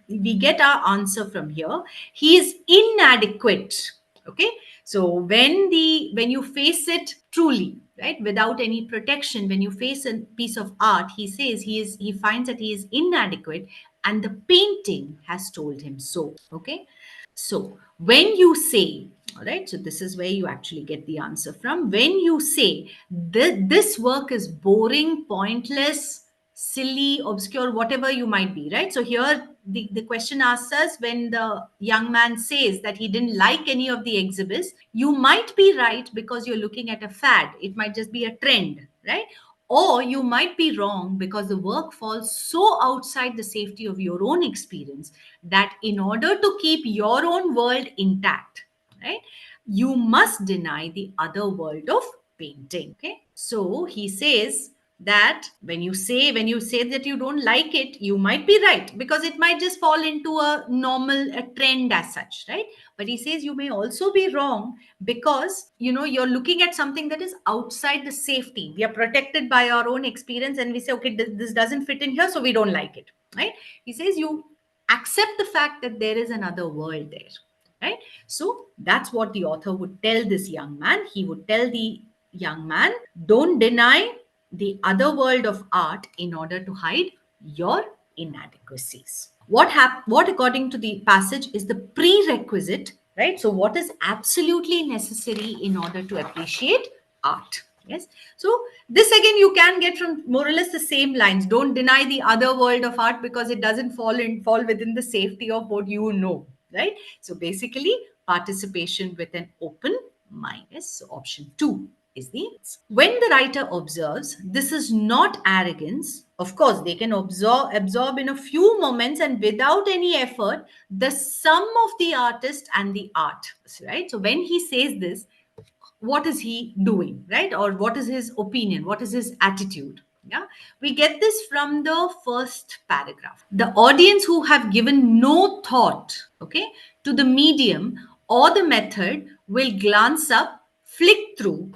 we get our answer from here. He is inadequate. Okay, so when you face it truly, right? Without any protection, when you face a piece of art, he says he finds that he is inadequate, and the painting has told him so. Okay, so when you say, all right, so this is where you actually get the answer from. When you say this work is boring, pointless, silly, obscure, whatever you might be, right? So here the question asks us, when the young man says that he didn't like any of the exhibits, you might be right because you're looking at a fad. It might just be a trend, right? Or you might be wrong because the work falls so outside the safety of your own experience that in order to keep your own world intact, right, you must deny the other world of painting. Okay, so he says that when you say that you don't like it, you might be right because it might just fall into a trend as such, right? But he says you may also be wrong because you're looking at something that is outside the safety. We are protected by our own experience and we say, okay, this doesn't fit in here, so we don't like it, right? He says you accept the fact that there is another world there, right? So that's what the author would tell this young man. He would tell the young man, don't deny the other world of art in order to hide your inadequacies. What according to the passage is the prerequisite, right? So what is absolutely necessary in order to appreciate art? Yes. So this again you can get from more or less the same lines. Don't deny the other world of art because it doesn't fall within the safety of what you know, right? So basically, participation with an open mind. Yes. So option 2 is the when the writer observes, this is not arrogance. Of course, they can absorb in a few moments and without any effort the sum of the artist and the art, right? So when he says this, what is he doing, right? Or what is his opinion, what is his attitude? Yeah, we get this from the first paragraph. The audience who have given no thought, okay, to the medium or the method will glance up, flick through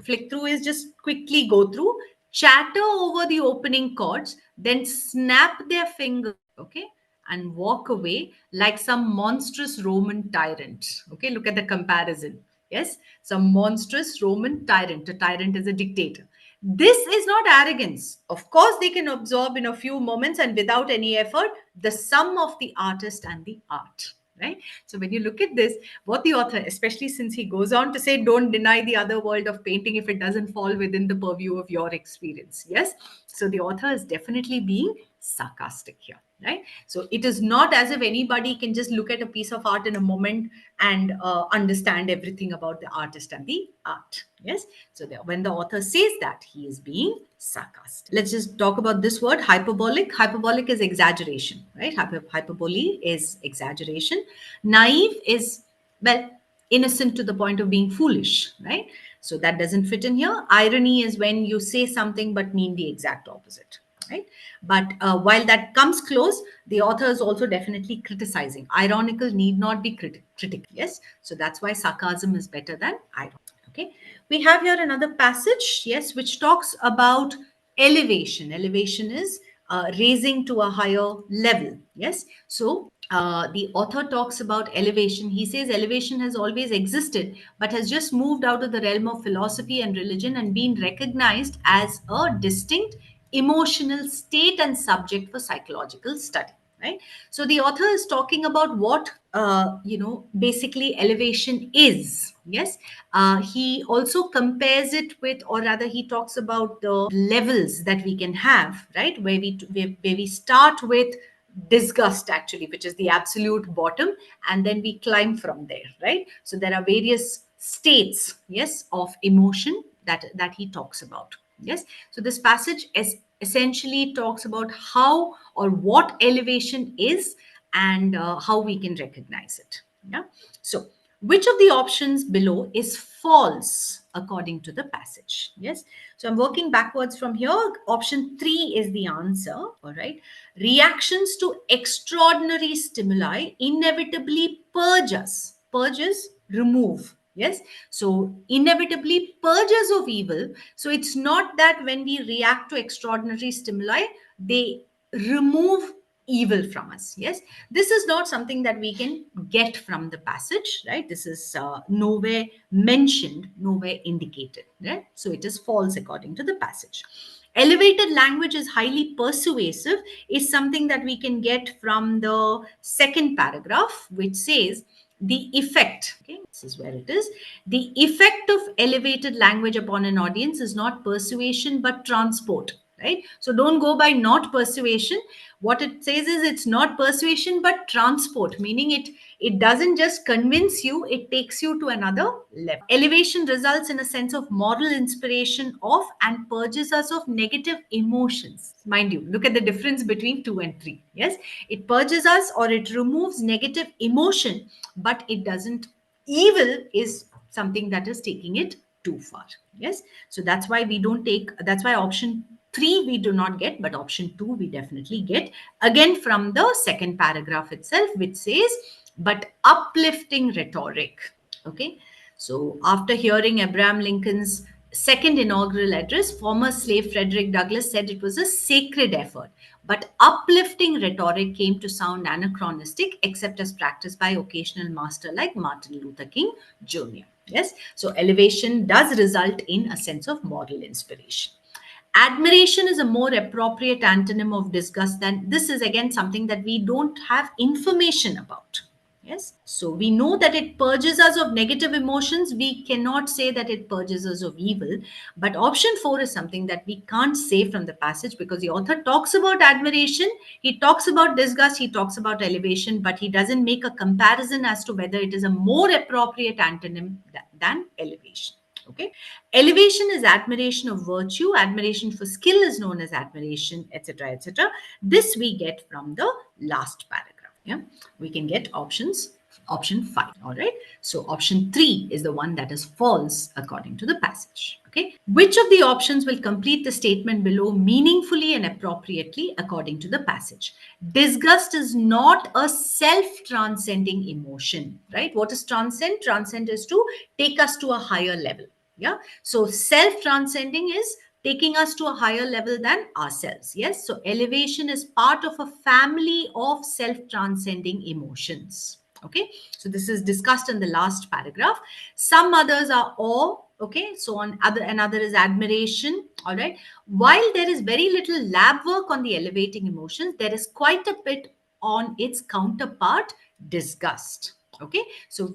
is just quickly go through, chatter over the opening chords, then snap their fingers, okay, and walk away like some monstrous Roman tyrant. Okay, look at the comparison. Yes, some monstrous Roman tyrant. A tyrant is a dictator. This is not arrogance. Of course, they can absorb in a few moments and without any effort the sum of the artist and the art. Right? So, when you look at this, what the author, especially since he goes on to say, don't deny the other world of painting if it doesn't fall within the purview of your experience. Yes. So, the author is definitely being sarcastic here, right? So it is not as if anybody can just look at a piece of art in a moment and understand everything about the artist and the art. Yes. So when the author says that, he is being sarcastic. Let's just talk about this word, hyperbolic. Hyperbolic is exaggeration, right? Hyperbole is exaggeration. Naive is, well, innocent to the point of being foolish, right? So that doesn't fit in here. Irony is when you say something but mean the exact opposite, right? But while that comes close, the author is also definitely criticizing. Ironical need not be critical. Yes. So that's why sarcasm is better than irony. Okay. We have here another passage, yes, which talks about elevation. Elevation is raising to a higher level. Yes. So the author talks about elevation. He says elevation has always existed, but has just moved out of the realm of philosophy and religion and been recognized as a distinct emotional state and subject for psychological study, right? So the author is talking about what basically elevation is. Yes. He also compares it with, or rather he talks about the levels that we can have, right, where we start with disgust actually, which is the absolute bottom, and then we climb from there, right? So there are various states, yes, of emotion that he talks about. Yes. So this passage is essentially talks about how or what elevation is and how we can recognize it. Yeah. So which of the options below is false according to the passage? Yes. So I'm working backwards from here. Option 3 is the answer. All right. Reactions to extraordinary stimuli inevitably purge us. Purges, remove. Yes. So inevitably purges of evil. So it's not that when we react to extraordinary stimuli, they remove evil from us. Yes, this is not something that we can get from the passage, right? This is nowhere mentioned, nowhere indicated, right? So it is false according to the passage. Elevated language is highly persuasive is something that we can get from the second paragraph, which says the effect, okay, this is where it is, the effect of elevated language upon an audience is not persuasion but transport, right? So don't go by not persuasion. What it says is it's not persuasion but transport, meaning it doesn't just convince you, it takes you to another level. Elevation results in a sense of moral inspiration of and purges us of negative emotions. Mind you, look at the difference between 2 and 3. Yes, it purges us or it removes negative emotion, but it doesn't. Evil is something that is taking it too far. Yes, so that's why we don't take, that's why option 3 we do not get, but option 2 we definitely get, again from the second paragraph itself, which says but uplifting rhetoric. Okay, so after hearing Abraham Lincoln's second inaugural address, former slave Frederick Douglass said it was a sacred effort, but uplifting rhetoric came to sound anachronistic except as practiced by occasional master like Martin Luther King Jr. Yes, so elevation does result in a sense of moral inspiration. Admiration is a more appropriate antonym of disgust than this is again something that we don't have information about. Yes, so we know that it purges us of negative emotions. We cannot say that it purges us of evil. But option 4 is something that we can't say from the passage because the author talks about admiration, he talks about disgust, he talks about elevation, but he doesn't make a comparison as to whether it is a more appropriate antonym than elevation. Okay, elevation is admiration of virtue, admiration for skill is known as admiration, etc., etc. This we get from the last paragraph. Yeah, we can get option 5. All right, so option 3 is the one that is false according to the passage. Okay, which of the options will complete the statement below meaningfully and appropriately according to the passage? Disgust is not a self transcending emotion, right? What is transcend? Transcend is to take us to a higher level. Yeah, so self transcending is taking us to a higher level than ourselves. Yes, so elevation is part of a family of self transcending emotions. Okay, so this is discussed in the last paragraph. Some others are awe. Okay, so on other, another is admiration. All right, while there is very little lab work on the elevating emotions, there is quite a bit on its counterpart, disgust. Okay, so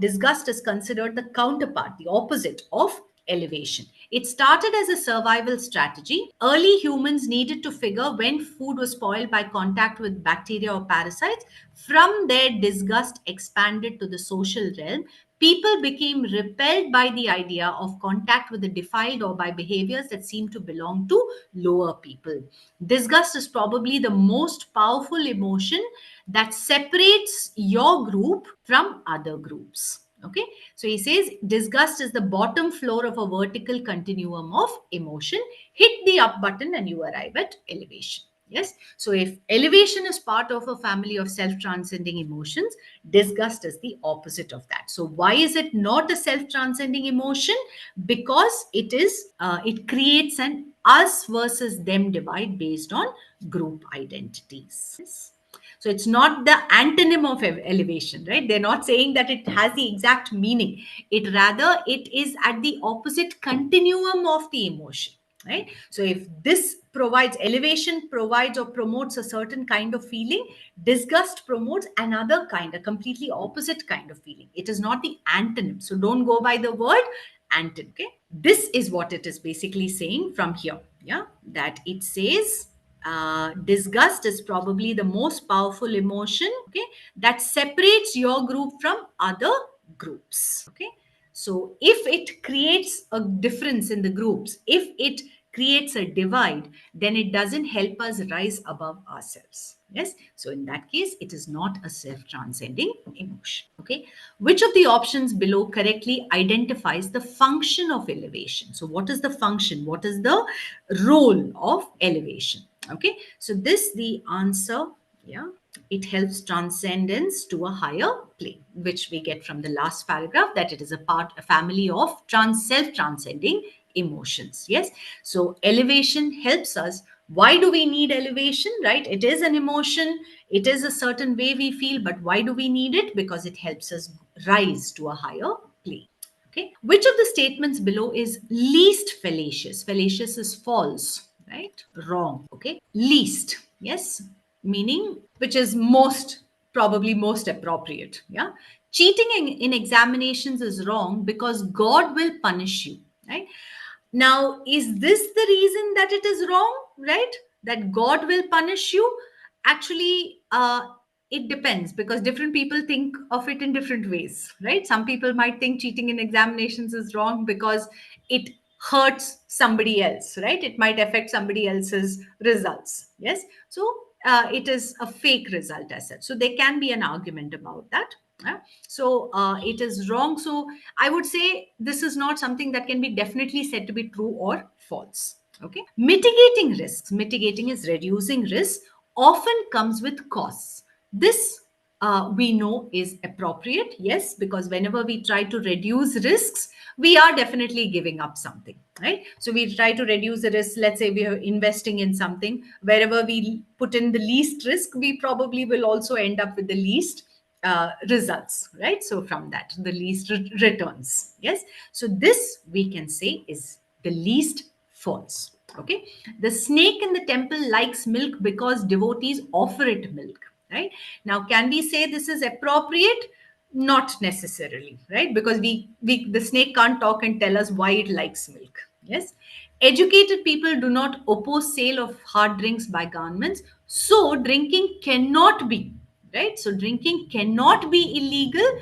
disgust is considered the counterpart, the opposite of elevation. It started as a survival strategy. Early humans needed to figure when food was spoiled by contact with bacteria or parasites. From there, disgust expanded to the social realm. People became repelled by the idea of contact with the defiled or by behaviors that seem to belong to lower people. Disgust is probably the most powerful emotion that separates your group from other groups. Okay, so he says disgust is the bottom floor of a vertical continuum of emotion. Hit the up button and you arrive at elevation. Yes, so if elevation is part of a family of self transcending emotions, disgust is the opposite of that. So why is it not a self transcending emotion? Because it creates an us versus them divide based on group identities. Yes. So it's not the antonym of elevation, right? They're not saying that it has the exact meaning. It rather it is at the opposite continuum of the emotion, right? So if this provides elevation, provides or promotes a certain kind of feeling, disgust promotes another kind, a completely opposite kind of feeling. It is not the antonym. So don't go by the word antonym. Okay, this is what it is basically saying from here. Yeah, that it says disgust is probably the most powerful emotion, okay, that separates your group from other groups. Okay, so if it creates a difference in the groups, if it creates a divide, then it doesn't help us rise above ourselves. Yes, so in that case it is not a self transcending emotion. Okay, which of the options below correctly identifies the function of elevation? So what is the function, what is the role of elevation? Okay, so this the answer. Yeah, it helps transcendence to a higher plane, which we get from the last paragraph, that it is a family of self transcending emotions. Yes, so elevation helps us Why do we need elevation, right? It is an emotion, it is a certain way we feel, but why do we need it? Because it helps us rise to a higher plane. Okay. Which of the statements below is least fallacious? Fallacious is false, right? Wrong. Okay. Least. Yes. Meaning which is most, probably most appropriate. Yeah. Cheating in examinations is wrong because God will punish you, right? Now, is this the reason that it is wrong, right? That God will punish you? Actually, it depends because different people think of it in different ways, right? Some people might think cheating in examinations is wrong because it hurts somebody else, right? It might affect somebody else's results. Yes. So it is a fake result as such. So there can be an argument about that. Yeah? So it is wrong. So I would say this is not something that can be definitely said to be true or false. Okay. Mitigating risks. Mitigating is reducing risk, often comes with costs. This we know is appropriate, yes, because whenever we try to reduce risks, we are definitely giving up something, right? So we try to reduce the risk. Let's say we are investing in something. Wherever we put in the least risk, we probably will also end up with the least results, right? So from that, the least returns. Yes. So this we can say is the least false. Okay. The snake in the temple likes milk because devotees offer it milk. Right. Now, can we say this is appropriate? Not necessarily, right? Because we the snake can't talk and tell us why it likes milk. Yes. Educated people do not oppose sale of hard drinks by governments. So drinking cannot be, right? So drinking cannot be illegal.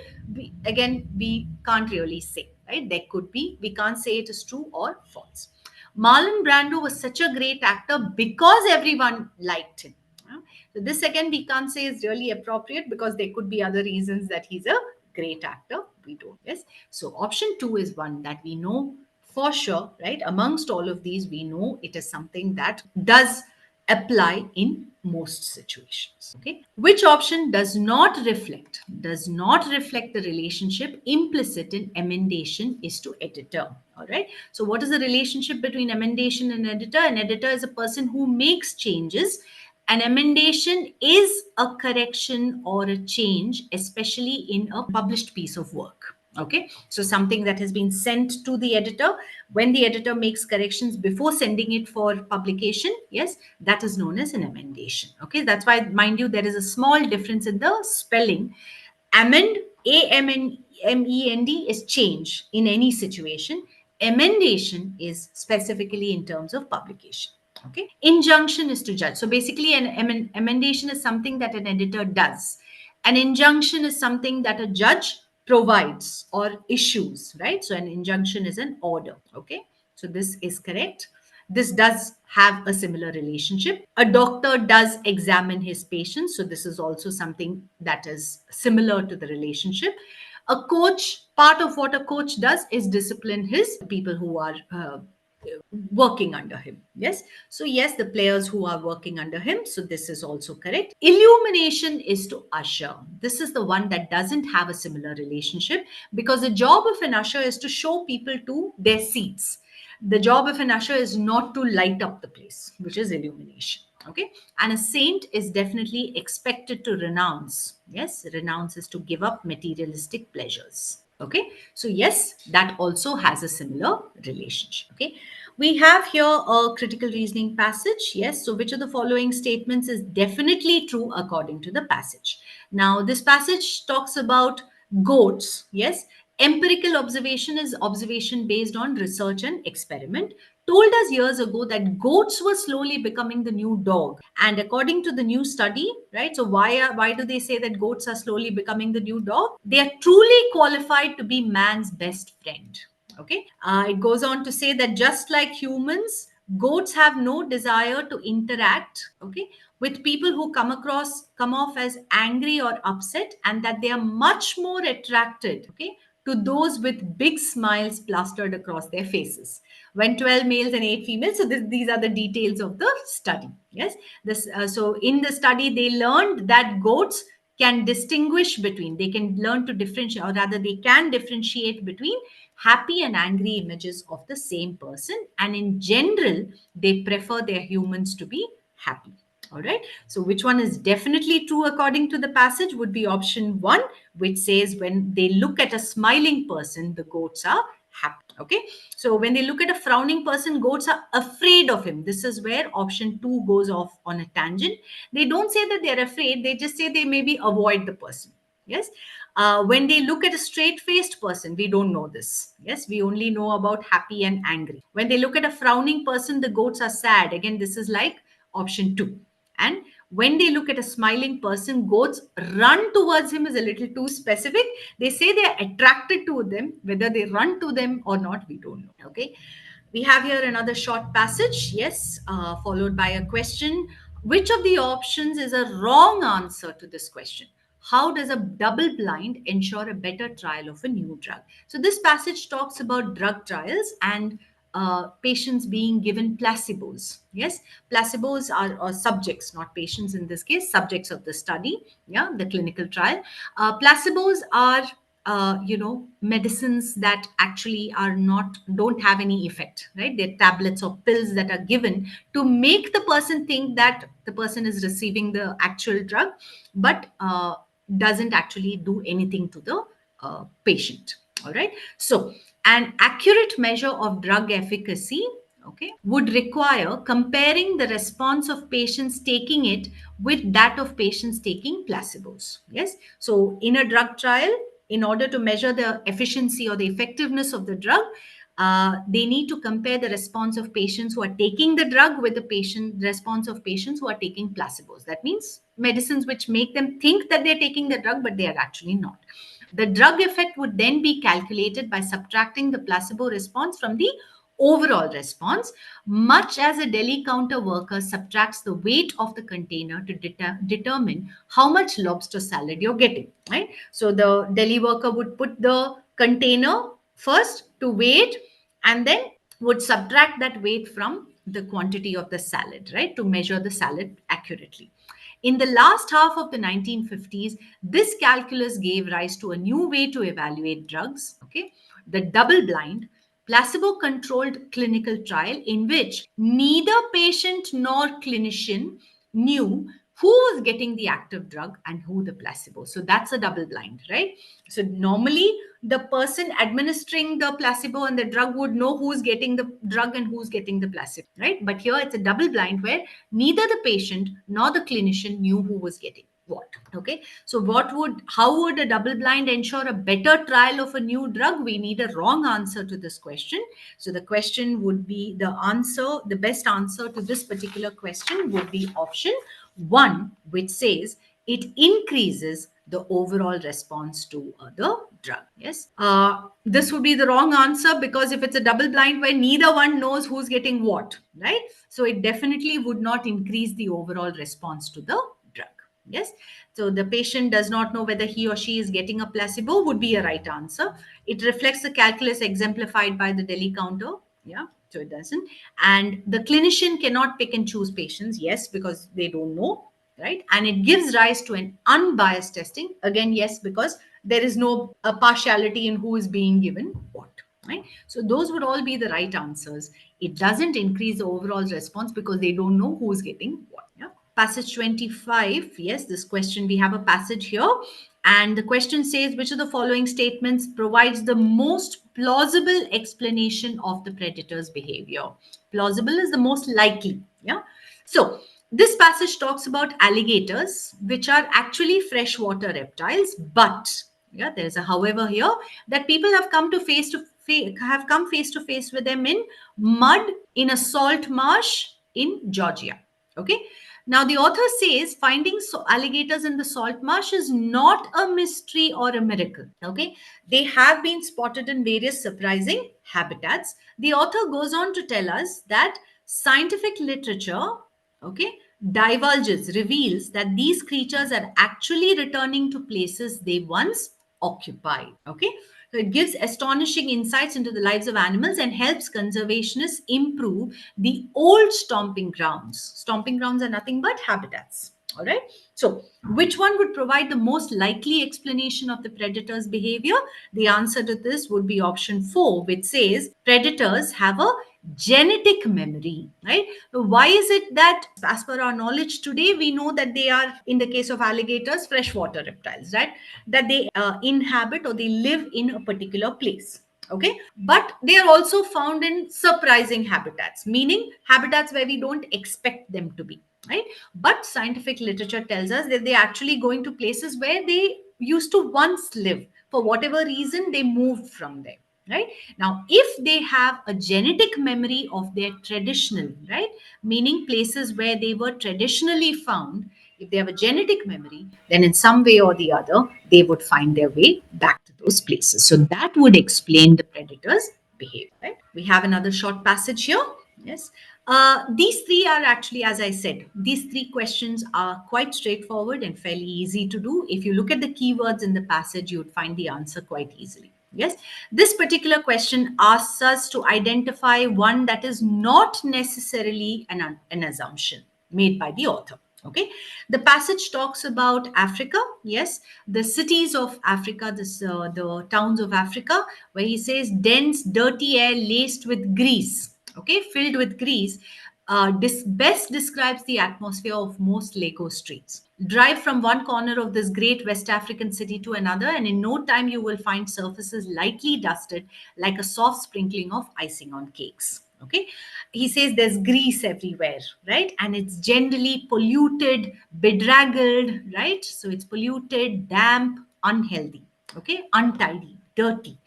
Again, we can't really say, right? There could be, we can't say it is true or false. Marlon Brando was such a great actor because everyone liked him. So this again we can't say is really appropriate because there could be other reasons that he's a great actor. We don't. Yes. So option two is one that we know for sure, right? Amongst all of these, we know it is something that does apply in most situations. Okay. Which option does not reflect the relationship implicit in emendation is to editor. All right. So what is the relationship between emendation and editor? An editor is a person who makes changes. An emendation is a correction or a change, especially in a published piece of work. Okay, so something that has been sent to the editor, when the editor makes corrections before sending it for publication, yes, that is known as an emendation. Okay, that's why, mind you, there is a small difference in the spelling. Amend, AMNMEND, is change in any situation. Emendation is specifically in terms of publication. Okay. Injunction is to judge. So basically, an emendation is something that an editor does. An injunction is something that a judge provides or issues, right? So an injunction is an order. Okay. So this is correct. This does have a similar relationship. A doctor does examine his patients. So this is also something that is similar to the relationship. A coach, part of what a coach does is discipline his people who are working under him. Yes. So, yes, the players who are working under him. So, this is also correct. Illumination is to usher. This is the one that doesn't have a similar relationship because the job of an usher is to show people to their seats. The job of an usher is not to light up the place, which is illumination. Okay. And a saint is definitely expected to renounce. Yes. Renounce is to give up materialistic pleasures. Okay. So, yes, that also has a similar relationship. Okay. We have here a critical reasoning passage. Yes. So, which of the following statements is definitely true according to the passage? Now, this passage talks about goats. Yes. Empirical observation is observation based on research and experiment. Told us years ago that goats were slowly becoming the new dog. And according to the new study, right? So why do they say that goats are slowly becoming the new dog? They are truly qualified to be man's best friend. Okay. It goes on to say that just like humans, goats have no desire to interact. Okay, with people who come off as angry or upset, and that they are much more attracted, okay, to those with big smiles plastered across their faces. When 12 males and 8 females, so these are the details of the study. Yes, this so in the study they learned that goats can distinguish between, they can learn to differentiate, or rather, they can differentiate between happy and angry images of the same person. And in general, they prefer their humans to be happy. All right. So, which one is definitely true according to the passage would be option one, which says when they look at a smiling person, the goats are happy. Okay. So, when they look at a frowning person, goats are afraid of him. This is where option two goes off on a tangent. They don't say that they're afraid, they just say they maybe avoid the person. Yes. When they look at a straight faced person, we don't know this. Yes. We only know about happy and angry. When they look at a frowning person, the goats are sad. Again, this is like option two. And when they look at a smiling person, goats run towards him is a little too specific. They say they are attracted to them. Whether they run to them or not, we don't know. Okay. We have here another short passage, yes, followed by a question. Which of the options is a wrong answer to this question? How does a double blind ensure a better trial of a new drug? So, this passage talks about drug trials and patients being given placebos. Yes, placebos are subjects, not patients in this case, subjects of the study, yeah, the clinical trial. Placebos are medicines that actually are not, don't have any effect, right? They're tablets or pills that are given to make the person think that the person is receiving the actual drug, but doesn't actually do anything to the patient. All right. So, an accurate measure of drug efficacy, okay, would require comparing the response of patients taking it with that of patients taking placebos. Yes. So, in a drug trial, in order to measure the efficiency or the effectiveness of the drug, they need to compare the response of patients who are taking the drug with the patient response of patients who are taking placebos. That means medicines which make them think that they're taking the drug, but they are actually not. The drug effect would then be calculated by subtracting the placebo response from the overall response, much as a deli counter worker subtracts the weight of the container to determine how much lobster salad you're getting, right? So the deli worker would put the container first to weight, and then would subtract that weight from the quantity of the salad, right, to measure the salad accurately. In the last half of the 1950s, this calculus gave rise to a new way to evaluate drugs, okay? The double blind, placebo controlled clinical trial in which neither patient nor clinician knew who was getting the active drug and who the placebo. So that's a double blind, right? So normally the person administering the placebo and the drug would know who's getting the drug and who's getting the placebo, right? But here it's a double blind where neither the patient nor the clinician knew who was getting what. Okay. So how would a double blind ensure a better trial of a new drug? We need a wrong answer to this question. So the question would be the best answer to this particular question would be option one, which says it increases the overall response to the drug. Yes. This would be the wrong answer because if it's a double blind where neither one knows who's getting what, right? So it definitely would not increase the overall response to the drug. Yes. So the patient does not know whether he or she is getting a placebo would be a right answer. It reflects the calculus exemplified by the deli counter. Yeah. So it doesn't. And the clinician cannot pick and choose patients. Yes, because they don't know, right? And it gives rise to an unbiased testing. Again, yes, because there is no partiality in who is being given what, right? So those would all be the right answers. It doesn't increase the overall response because they don't know who's getting what. Yeah. Passage 25. Yes, this question, we have a passage here. And the question says, which of the following statements provides the most plausible explanation of the predator's behavior? Plausible is the most likely. Yeah. So this passage talks about alligators, which are actually freshwater reptiles, but yeah, there's a however here that people have come face to face with them in mud in a salt marsh in Georgia. Okay. Now, the author says finding alligators in the salt marsh is not a mystery or a miracle. Okay. They have been spotted in various surprising habitats. The author goes on to tell us that scientific literature, okay, reveals that these creatures are actually returning to places they once occupied. Okay. So it gives astonishing insights into the lives of animals and helps conservationists improve the old stomping grounds. Stomping grounds are nothing but habitats. All right. So, which one would provide the most likely explanation of the predator's behavior? The answer to this would be option 4, which says predators have a genetic memory, right? Why is it that, as per our knowledge today, we know that they are, in the case of alligators, freshwater reptiles, right? That they inhabit or they live in a particular place. Okay, but they are also found in surprising habitats, meaning habitats where we don't expect them to be, right? But scientific literature tells us that they're actually going to places where they used to once live. For whatever reason, they moved from there, right? Now, if they have a genetic memory of their traditional, right, meaning places where they were traditionally found, if they have a genetic memory, then in some way or the other, they would find their way back to those places. So that would explain the predator's behavior, right? We have another short passage here. Yes. These three are actually, as I said, these three questions are quite straightforward and fairly easy to do. If you look at the keywords in the passage, you would find the answer quite easily. Yes, this particular question asks us to identify one that is not necessarily an assumption made by the author. Okay, the passage talks about Africa. Yes, the cities of Africa, the towns of Africa, where he says dense, dirty air laced with grease. Okay, filled with grease. This best describes the atmosphere of most Lagos streets. Drive from one corner of this great West African city to another, and in no time you will find surfaces lightly dusted like a soft sprinkling of icing on cakes. Okay, he says there's grease everywhere, right? And it's generally polluted, bedraggled, right? So it's polluted, damp, unhealthy, okay, untidy, dirty.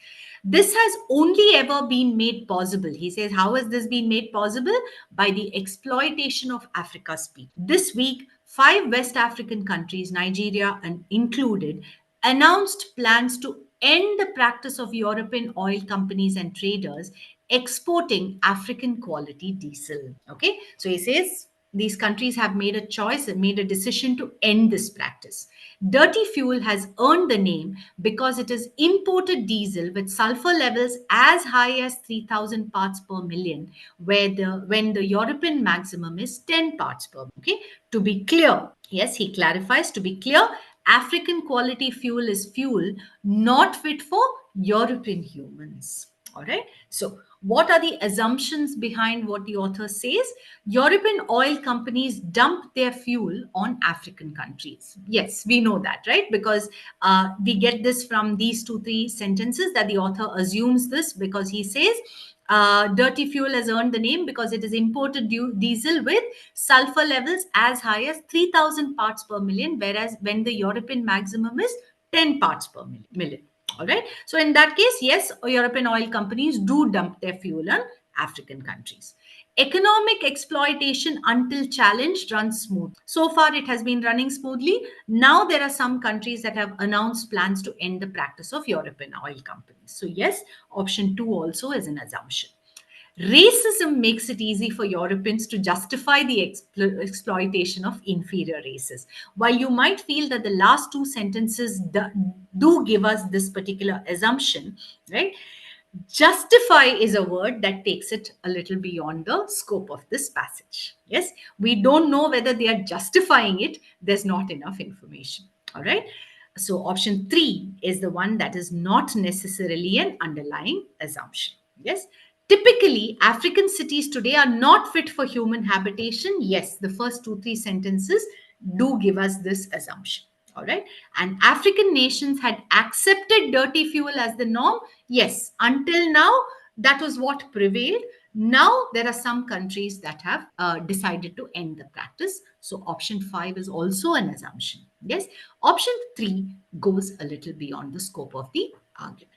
This has only ever been made possible. He says, how has this been made possible? By the exploitation of Africa's people. This week, 5 West African countries, Nigeria and included, announced plans to end the practice of European oil companies and traders exporting African quality diesel. Okay, so he says these countries have made a choice and made a decision to end this practice. Dirty fuel has earned the name because it is imported diesel with sulfur levels as high as 3,000 parts per million, where when the European maximum is 10 parts per million. Okay, to be clear, yes, he clarifies, to be clear, African quality fuel is fuel not fit for European humans. All right. So, what are the assumptions behind what the author says? European oil companies dump their fuel on African countries. Yes, we know that, right? Because we get this from these 2, 3 sentences that the author assumes this because he says dirty fuel has earned the name because it is imported diesel with sulfur levels as high as 3,000 parts per million, whereas when the European maximum is 10 parts per million. All right. So in that case, yes, European oil companies do dump their fuel on African countries. Economic exploitation until challenged runs smooth. So far, it has been running smoothly. Now there are some countries that have announced plans to end the practice of European oil companies. So yes, option 2 also is an assumption. Racism makes it easy for Europeans to justify the exploitation of inferior races. While you might feel that the last 2 sentences do give us this particular assumption, right? Justify is a word that takes it a little beyond the scope of this passage. Yes, we don't know whether they are justifying it, there's not enough information. All right. So, option 3 is the one that is not necessarily an underlying assumption. Yes. Typically, African cities today are not fit for human habitation. Yes, the first 2, 3 sentences do give us this assumption. All right. And African nations had accepted dirty fuel as the norm. Yes, until now, that was what prevailed. Now, there are some countries that have decided to end the practice. So, option 5 is also an assumption. Yes, option 3 goes a little beyond the scope of the argument.